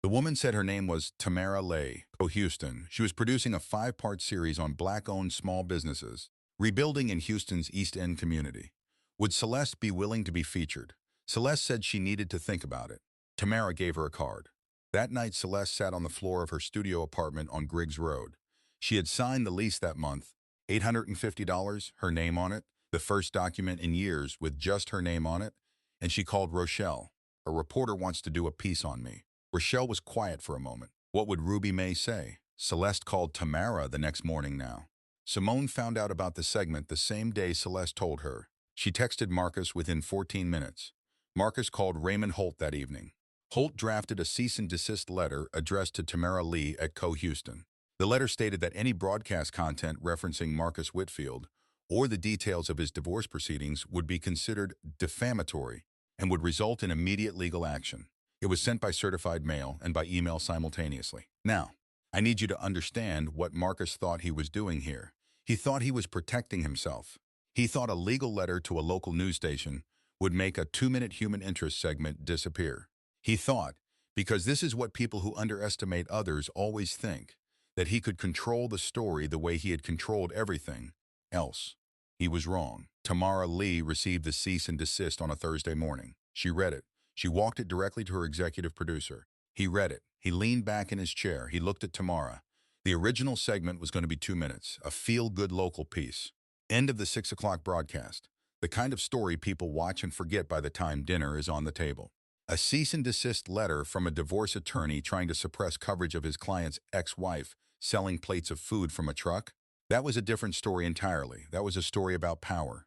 The woman said her name was Tamara Lee, Houston. She was producing a 5-part series on Black-owned small businesses, rebuilding in Houston's East End community. Would Celeste be willing to be featured? Celeste said she needed to think about it. Tamara gave her a card. That night, Celeste sat on the floor of her studio apartment on Griggs Road. She had signed the lease that month, $850, her name on it, the first document in years with just her name on it, and she called Rochelle. "A reporter wants to do a piece on me." Rochelle was quiet for a moment. What would Ruby Mae say? Celeste called Tamara the next morning now. Simone found out about the segment the same day Celeste told her. She texted Marcus within 14 minutes. Marcus called Raymond Holt that evening. Holt drafted a cease and desist letter addressed to Tamara Lee at Co. Houston. The letter stated that any broadcast content referencing Marcus Whitfield or the details of his divorce proceedings would be considered defamatory and would result in immediate legal action. It was sent by certified mail and by email simultaneously. Now, I need you to understand what Marcus thought he was doing here. He thought he was protecting himself. He thought a legal letter to a local news station would make a 2-minute human interest segment disappear. He thought, because this is what people who underestimate others always think, that he could control the story the way he had controlled everything else. He was wrong. Tamara Lee received the cease and desist on a Thursday morning. She read it. She walked it directly to her executive producer. He read it. He leaned back in his chair. He looked at Tamara. The original segment was going to be 2 minutes, a feel-good local piece. End of the 6 o'clock broadcast. The kind of story people watch and forget by the time dinner is on the table. A cease and desist letter from a divorce attorney trying to suppress coverage of his client's ex-wife selling plates of food from a truck? That was a different story entirely. That was a story about power,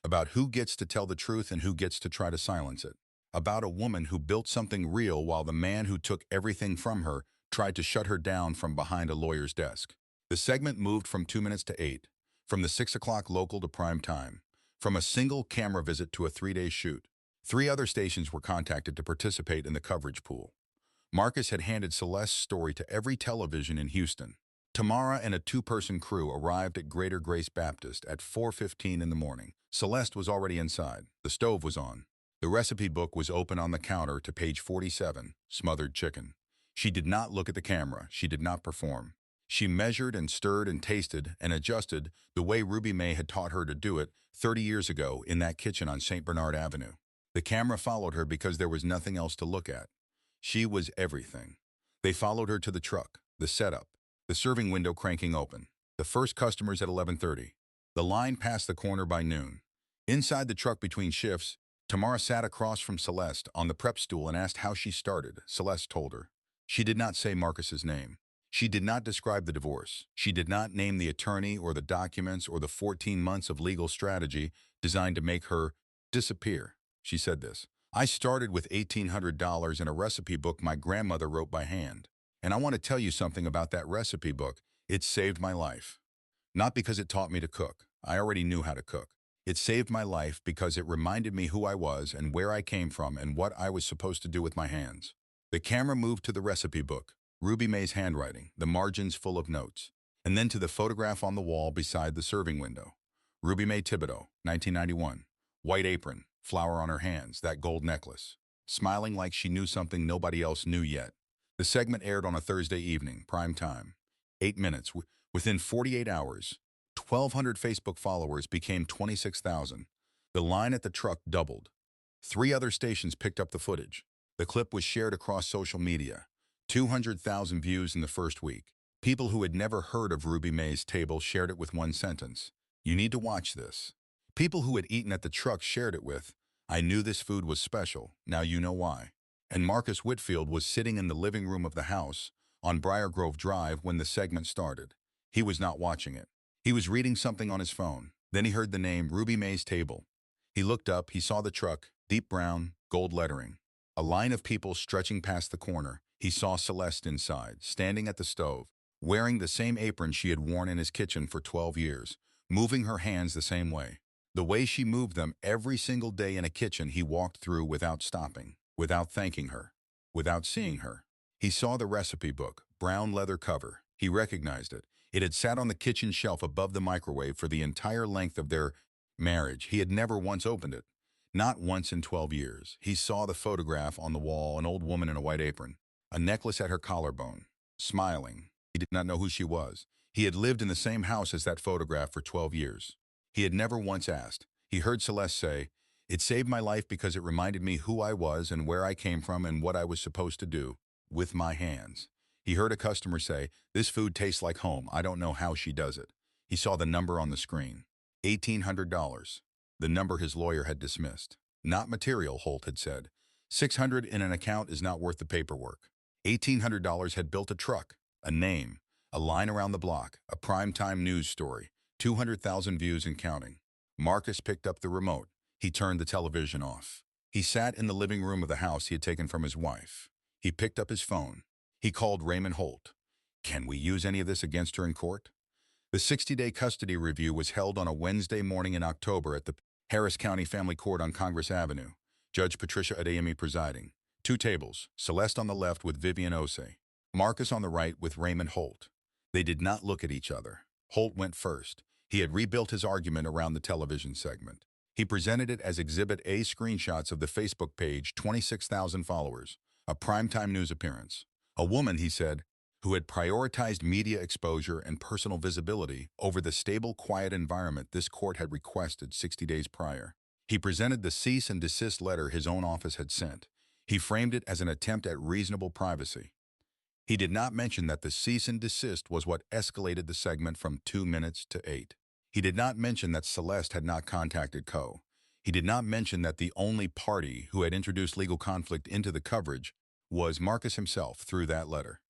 about who gets to tell the truth and who gets to try to silence it, about a woman who built something real while the man who took everything from her tried to shut her down from behind a lawyer's desk. The segment moved from 2 minutes to 8, from the 6 o'clock local to prime time, from a single camera visit to a 3-day shoot. 3 other stations were contacted to participate in the coverage pool. Marcus had handed Celeste's story to every television in Houston. Tamara and a 2-person crew arrived at Greater Grace Baptist at 4:15 in the morning. Celeste was already inside. The stove was on. The recipe book was open on the counter to page 47, smothered chicken. She did not look at the camera. She did not perform. She measured and stirred and tasted and adjusted the way Ruby Mae had taught her to do it 30 years ago in that kitchen on St. Bernard Avenue. The camera followed her because there was nothing else to look at. She was everything. They followed her to the truck, the setup, the serving window cranking open. The first customers at 11:30. The line passed the corner by noon. Inside the truck between shifts, Tamara sat across from Celeste on the prep stool and asked how she started. Celeste told her. She did not say Marcus's name. She did not describe the divorce. She did not name the attorney or the documents or the 14 months of legal strategy designed to make her disappear. She said this. I started with $1,800 in a recipe book my grandmother wrote by hand. And I want to tell you something about that recipe book. It saved my life. Not because it taught me to cook. I already knew how to cook. It saved my life because it reminded me who I was and where I came from and what I was supposed to do with my hands. The camera moved to the recipe book, Ruby Mae's handwriting, the margins full of notes, and then to the photograph on the wall beside the serving window. Ruby Mae Thibodaux, 1991. White apron, flower on her hands, that gold necklace. Smiling like she knew something nobody else knew yet. The segment aired on a Thursday evening, prime time. 8 minutes. Within 48 hours, 1,200 Facebook followers became 26,000. The line at the truck doubled. 3 other stations picked up the footage. The clip was shared across social media. 200,000 views in the first week. People who had never heard of Ruby Mae's table shared it with one sentence. You need to watch this. People who had eaten at the truck shared it with, I knew this food was special, now you know why. And Marcus Whitfield was sitting in the living room of the house on Briargrove Drive when the segment started. He was not watching it. He was reading something on his phone. Then he heard the name Ruby Mae's Table. He looked up, he saw the truck, deep brown, gold lettering. A line of people stretching past the corner. He saw Celeste inside, standing at the stove, wearing the same apron she had worn in his kitchen for 12 years, moving her hands the same way. The way she moved them every single day in a kitchen he walked through without stopping, without thanking her, without seeing her. He saw the recipe book, brown leather cover. He recognized it. It had sat on the kitchen shelf above the microwave for the entire length of their marriage. He had never once opened it. Not once in 12 years. He saw the photograph on the wall, an old woman in a white apron, a necklace at her collarbone, smiling. He did not know who she was. He had lived in the same house as that photograph for 12 years. He had never once asked. He heard Celeste say, it saved my life because it reminded me who I was and where I came from and what I was supposed to do with my hands. He heard a customer say, this food tastes like home. I don't know how she does it. He saw the number on the screen. $1,800. The number his lawyer had dismissed. Not material, Holt had said. $600 in an account is not worth the paperwork. $1,800 had built a truck, a name, a line around the block, a primetime news story, 200,000 views and counting. Marcus picked up the remote. He turned the television off. He sat in the living room of the house he had taken from his wife. He picked up his phone. He called Raymond Holt. Can we use any of this against her in court? The 60-day custody review was held on a Wednesday morning in October at the Harris County Family Court on Congress Avenue. Judge Patricia Adeyemi presiding. 2 tables, Celeste on the left with Vivian Osei, Marcus on the right with Raymond Holt. They did not look at each other. Holt went first. He had rebuilt his argument around the television segment. He presented it as Exhibit A screenshots of the Facebook page, 26,000 followers, a primetime news appearance. A woman, he said, who had prioritized media exposure and personal visibility over the stable, quiet environment this court had requested 60 days prior. He presented the cease and desist letter his own office had sent. He framed it as an attempt at reasonable privacy. He did not mention that the cease and desist was what escalated the segment from 2 minutes to 8. He did not mention that Celeste had not contacted Co. He did not mention that the only party who had introduced legal conflict into the coverage was Marcus himself through that letter.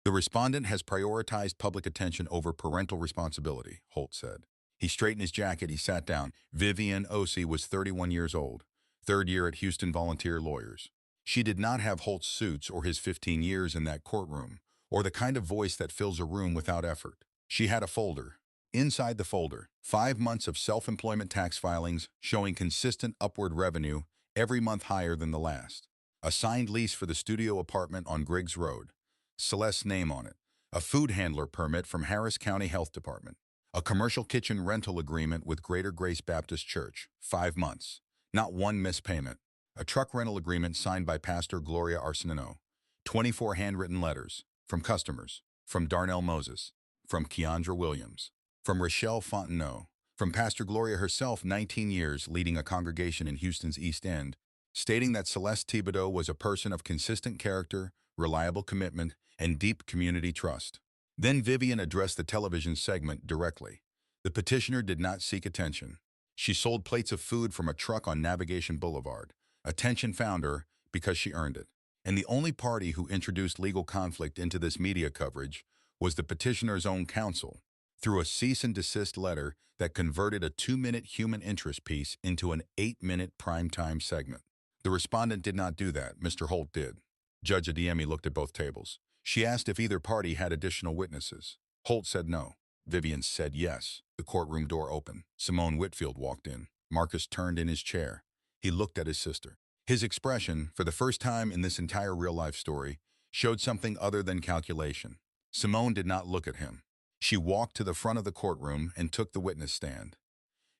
The respondent has prioritized public attention over parental responsibility, Holt said. He straightened his jacket. He sat down. Vivian Osei was 31 years old, 3rd year at Houston Volunteer Lawyers. She did not have Holt's suits or his 15 years in that courtroom, or the kind of voice that fills a room without effort. She had a folder. Inside the folder, 5 months of self-employment tax filings showing consistent upward revenue every month higher than the last. A signed lease for the studio apartment on Griggs Road. Celeste's name on it. A food handler permit from Harris County Health Department. A commercial kitchen rental agreement with Greater Grace Baptist Church. 5 months. Not one missed payment. A truck rental agreement signed by Pastor Gloria Arsenino. 24 handwritten letters. From customers. From Darnell Moses. From Keandra Williams. From Rochelle Fontenot. From Pastor Gloria herself, 19 years leading a congregation in Houston's East End, stating that Celeste Thibodaux was a person of consistent character, reliable commitment, and deep community trust. Then Vivian addressed the television segment directly. The petitioner did not seek attention. She sold plates of food from a truck on Navigation Boulevard. Attention found her because she earned it. And the only party who introduced legal conflict into this media coverage was the petitioner's own counsel, through a cease and desist letter that converted a 2-minute human interest piece into an 8-minute primetime segment. The respondent did not do that. Mr. Holt did. Judge Adeyemi looked at both tables. She asked if either party had additional witnesses. Holt said no. Vivian said yes. The courtroom door opened. Simone Whitfield walked in. Marcus turned in his chair. He looked at his sister. His expression, for the first time in this entire real-life story, showed something other than calculation. Simone did not look at him. She walked to the front of the courtroom and took the witness stand.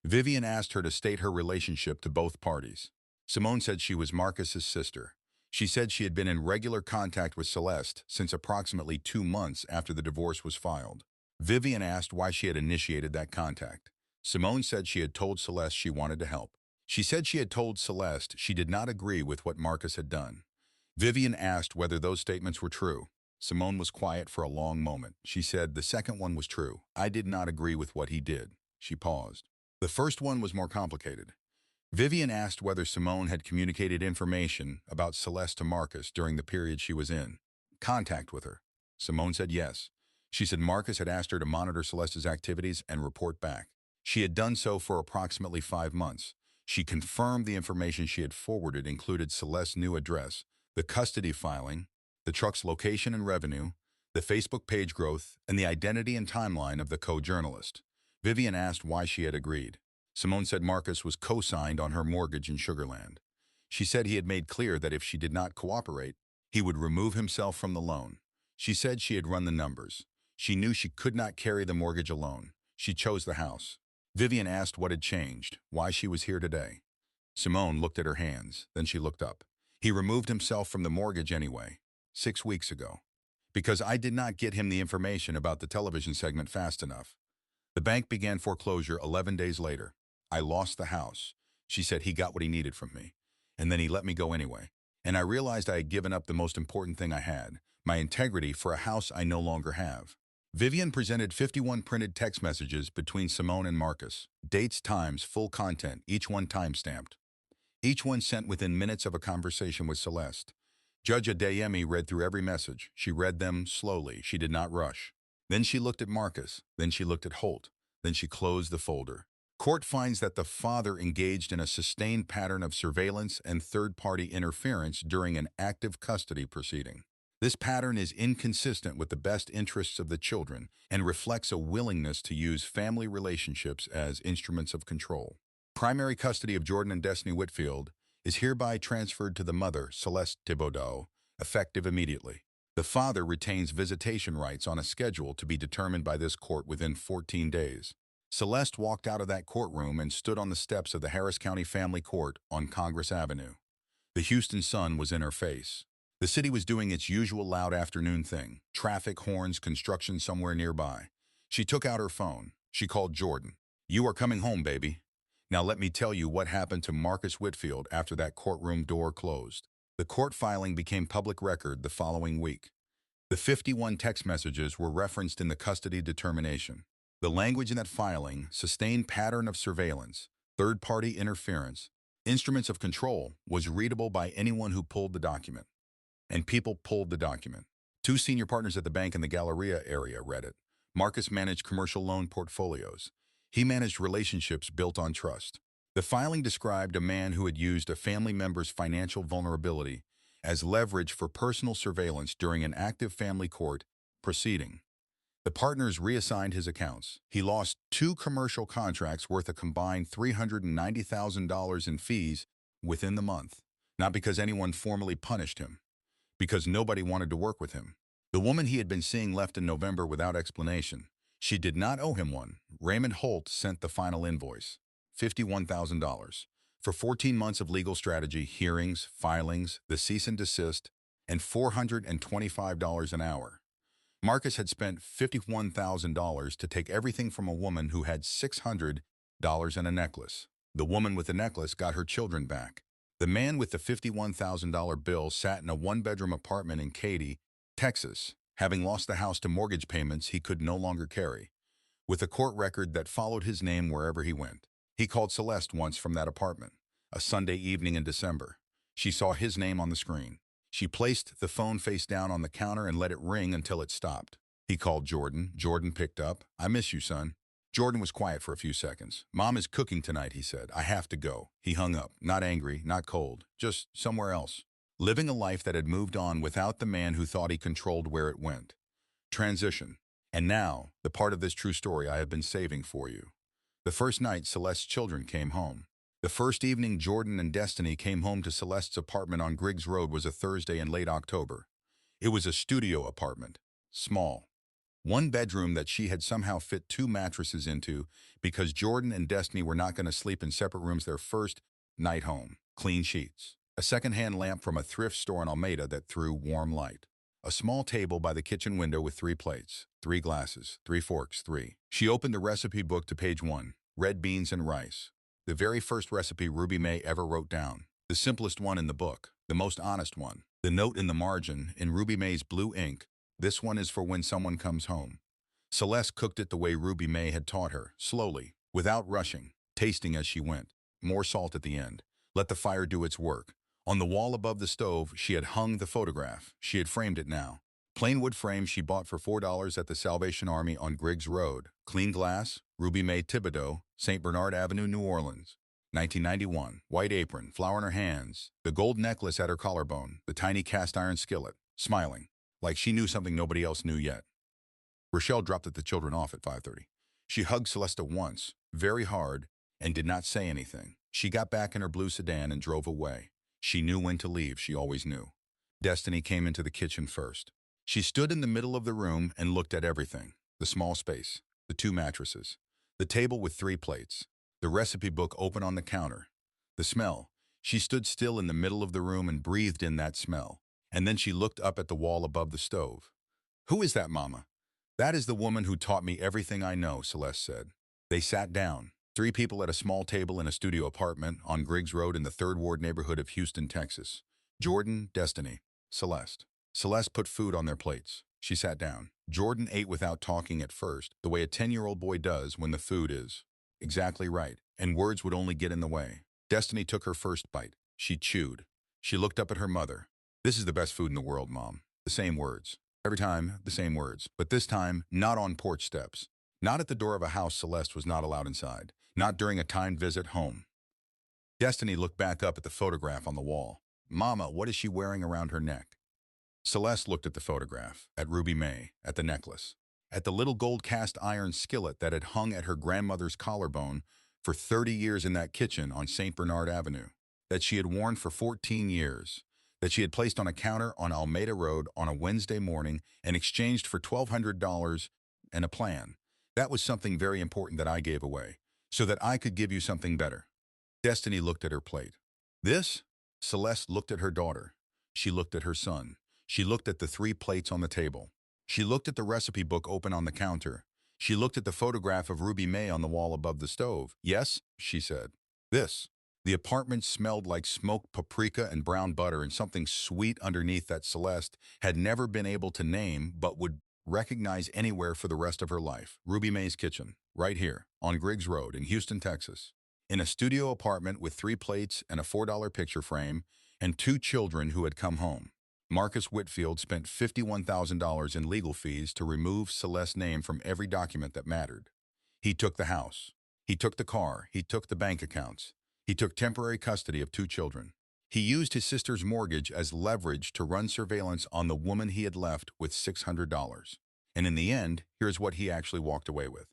Vivian asked her to state her relationship to both parties. Simone said she was Marcus's sister. She said she had been in regular contact with Celeste since approximately 2 months after the divorce was filed. Vivian asked why she had initiated that contact. Simone said she had told Celeste she wanted to help. She said she had told Celeste she did not agree with what Marcus had done. Vivian asked whether those statements were true. Simone was quiet for a long moment. She said the second one was true. I did not agree with what he did. She paused. The first one was more complicated. Vivian asked whether Simone had communicated information about Celeste to Marcus during the period she was in contact with her. Simone said yes. She said Marcus had asked her to monitor Celeste's activities and report back. She had done so for approximately 5 months. She confirmed the information she had forwarded included Celeste's new address, the custody filing, the truck's location and revenue, the Facebook page growth, and the identity and timeline of the co-journalist. Vivian asked why she had agreed. Simone said Marcus was co-signed on her mortgage in Sugar Land. She said he had made clear that if she did not cooperate, he would remove himself from the loan. She said she had run the numbers. She knew she could not carry the mortgage alone. She chose the house. Vivian asked what had changed, why she was here today. Simone looked at her hands, then she looked up. He removed himself from the mortgage anyway. 6 weeks ago. Because I did not get him the information about the television segment fast enough. The bank began foreclosure 11 days later. I lost the house. She said he got what he needed from me. And then he let me go anyway. And I realized I had given up the most important thing I had, my integrity, for a house I no longer have. Vivian presented 51 printed text messages between Simone and Marcus. Dates, times, full content, each one time-stamped. Each one sent within minutes of a conversation with Celeste. Judge Adeyemi read through every message. She read them slowly. She did not rush. Then she looked at Marcus. Then she looked at Holt. Then she closed the folder. Court finds that the father engaged in a sustained pattern of surveillance and third-party interference during an active custody proceeding. This pattern is inconsistent with the best interests of the children and reflects a willingness to use family relationships as instruments of control. Primary custody of Jordan and Destiny Whitfield is hereby transferred to the mother, Celeste Thibodaux, effective immediately. The father retains visitation rights on a schedule to be determined by this court within 14 days. Celeste walked out of that courtroom and stood on the steps of the Harris County Family Court on Congress Avenue. The Houston sun was in her face. The city was doing its usual loud afternoon thing, traffic, horns, construction somewhere nearby. She took out her phone. She called Jordan. "You are coming home, baby. Now let me tell you what happened to Marcus Whitfield after that courtroom door closed." The court filing became public record the following week. The 51 text messages were referenced in the custody determination. The language in that filing, sustained pattern of surveillance, third-party interference, instruments of control, was readable by anyone who pulled the document. And people pulled the document. 2 senior partners at the bank in the Galleria area read it. Marcus managed commercial loan portfolios. He managed relationships built on trust. The filing described a man who had used a family member's financial vulnerability as leverage for personal surveillance during an active family court proceeding. The partners reassigned his accounts. He lost 2 commercial contracts worth a combined $390,000 in fees within the month. Not because anyone formally punished him, because nobody wanted to work with him. The woman he had been seeing left in November without explanation. She did not owe him one. Raymond Holt sent the final invoice, $51,000, for 14 months of legal strategy, hearings, filings, the cease and desist, and $425 an hour. Marcus had spent $51,000 to take everything from a woman who had $600 and a necklace. The woman with the necklace got her children back. The man with the $51,000 bill sat in a one-bedroom apartment in Katy, Texas, having lost the house to mortgage payments he could no longer carry, with a court record that followed his name wherever he went. He called Celeste once from that apartment, a Sunday evening in December. She saw his name on the screen. She placed the phone face down on the counter and let it ring until it stopped. He called Jordan. Jordan picked up. "I miss you, son." Jordan was quiet for a few seconds. "Mom is cooking tonight," he said. "I have to go." He hung up, not angry, not cold, just somewhere else. Living a life that had moved on without the man who thought he controlled where it went. Transition. And now, the part of this true story I have been saving for you. The first night Celeste's children came home. The first evening Jordan and Destiny came home to Celeste's apartment on Griggs Road was a Thursday in late October. It was a studio apartment. Small. One bedroom that she had somehow fit 2 mattresses into because Jordan and Destiny were not going to sleep in separate rooms their first night home. Clean sheets. A second-hand lamp from a thrift store in Almeda that threw warm light. A small table by the kitchen window with 3 plates, 3 glasses, 3 forks, 3. She opened the recipe book to page 1. Red beans and rice. The very first recipe Ruby Mae ever wrote down. The simplest one in the book. The most honest one. The note in the margin, in Ruby Mae's blue ink, "This one is for when someone comes home." Celeste cooked it the way Ruby Mae had taught her, slowly, without rushing, tasting as she went. More salt at the end. Let the fire do its work. On the wall above the stove, she had hung the photograph. She had framed it now. Plain wood frame she bought for $4 at the Salvation Army on Griggs Road. Clean glass, Ruby Mae Thibodaux, St. Bernard Avenue, New Orleans. 1991. White apron, flower in her hands, the gold necklace at her collarbone, the tiny cast-iron skillet, smiling, like she knew something nobody else knew yet. Rochelle dropped the children off at 5:30. She hugged Celeste once, very hard, and did not say anything. She got back in her blue sedan and drove away. She knew when to leave, she always knew. Destiny came into the kitchen first. She stood in the middle of the room and looked at everything. The small space, the 2 mattresses, the table with 3 plates, the recipe book open on the counter. The smell. She stood still in the middle of the room and breathed in that smell. And then she looked up at the wall above the stove. "Who is that, Mama?" "That is the woman who taught me everything I know," Celeste said. They sat down. 3 people at a small table in a studio apartment on Griggs Road in the 3rd Ward neighborhood of Houston, Texas. Jordan, Destiny, Celeste. Celeste put food on their plates. She sat down. Jordan ate without talking at first, the way a 10-year-old boy does when the food is exactly right, and words would only get in the way. Destiny took her first bite. She chewed. She looked up at her mother. "This is the best food in the world, Mom." The same words. Every time, the same words. But this time, not on porch steps. Not at the door of a house Celeste was not allowed inside. Not during a timed visit home. Destiny looked back up at the photograph on the wall. "Mama, what is she wearing around her neck?" Celeste looked at the photograph, at Ruby Mae, at the necklace, at the little gold cast-iron skillet that had hung at her grandmother's collarbone for 30 years in that kitchen on St. Bernard Avenue, that she had worn for 14 years, that she had placed on a counter on Almeda Road on a Wednesday morning and exchanged for $1,200 and a plan. That was something very important that I gave away, so that I could give you something better. Destiny looked at her plate. "This?" Celeste looked at her daughter. She looked at her son. She looked at the 3 plates on the table. She looked at the recipe book open on the counter. She looked at the photograph of Ruby Mae on the wall above the stove. "Yes," she said. "This." The apartment smelled like smoked paprika and brown butter and something sweet underneath that Celeste had never been able to name but would recognize anywhere for the rest of her life. Ruby Mae's kitchen, right here, on Griggs Road in Houston, Texas. In a studio apartment with 3 plates and a $4 picture frame and 2 children who had come home. Marcus Whitfield spent $51,000 in legal fees to remove Celeste's name from every document that mattered. He took the house. He took the car. He took the bank accounts. He took temporary custody of 2 children. He used his sister's mortgage as leverage to run surveillance on the woman he had left with $600. And in the end, here's what he actually walked away with.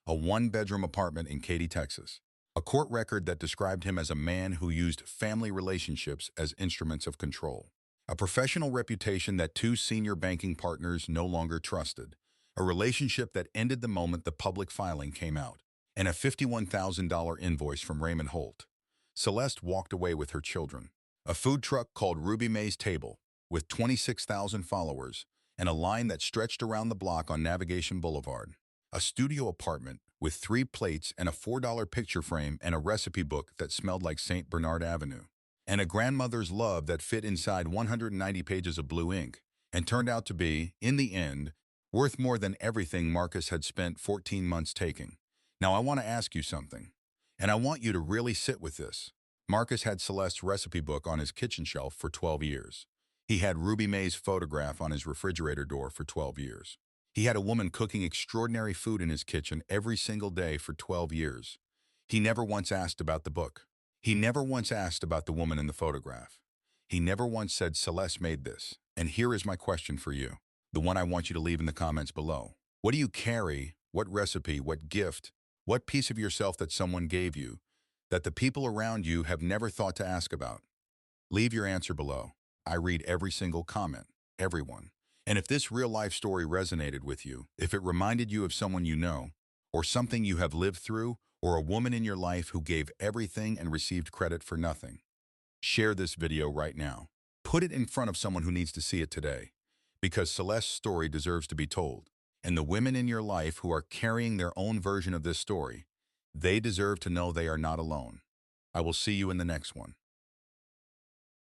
A 1-bedroom apartment in Katy, Texas. A court record that described him as a man who used family relationships as instruments of control. A professional reputation that two senior banking partners no longer trusted. A relationship that ended the moment the public filing came out. And a $51,000 invoice from Raymond Holt. Celeste walked away with her children. A food truck called Ruby Mae's Table, with 26,000 followers, and a line that stretched around the block on Navigation Boulevard. A studio apartment with 3 plates and a $4 picture frame and a recipe book that smelled like St. Bernard Avenue. And a grandmother's love that fit inside 190 pages of blue ink and turned out to be, in the end, worth more than everything Marcus had spent 14 months taking. Now I want to ask you something, and I want you to really sit with this. Marcus had Celeste's recipe book on his kitchen shelf for 12 years. He had Ruby Mae's photograph on his refrigerator door for 12 years. He had a woman cooking extraordinary food in his kitchen every single day for 12 years. He never once asked about the book. He never once asked about the woman in the photograph. He never once said, Celeste made this. And here is my question for you, the one I want you to leave in the comments below. What do you carry, what recipe, what gift, what piece of yourself that someone gave you that the people around you have never thought to ask about? Leave your answer below. I read every single comment, everyone. And if this real-life story resonated with you, if it reminded you of someone you know, or something you have lived through, or a woman in your life who gave everything and received credit for nothing, share this video right now. Put it in front of someone who needs to see it today, because Celeste's story deserves to be told. And the women in your life who are carrying their own version of this story, they deserve to know they are not alone. I will see you in the next one.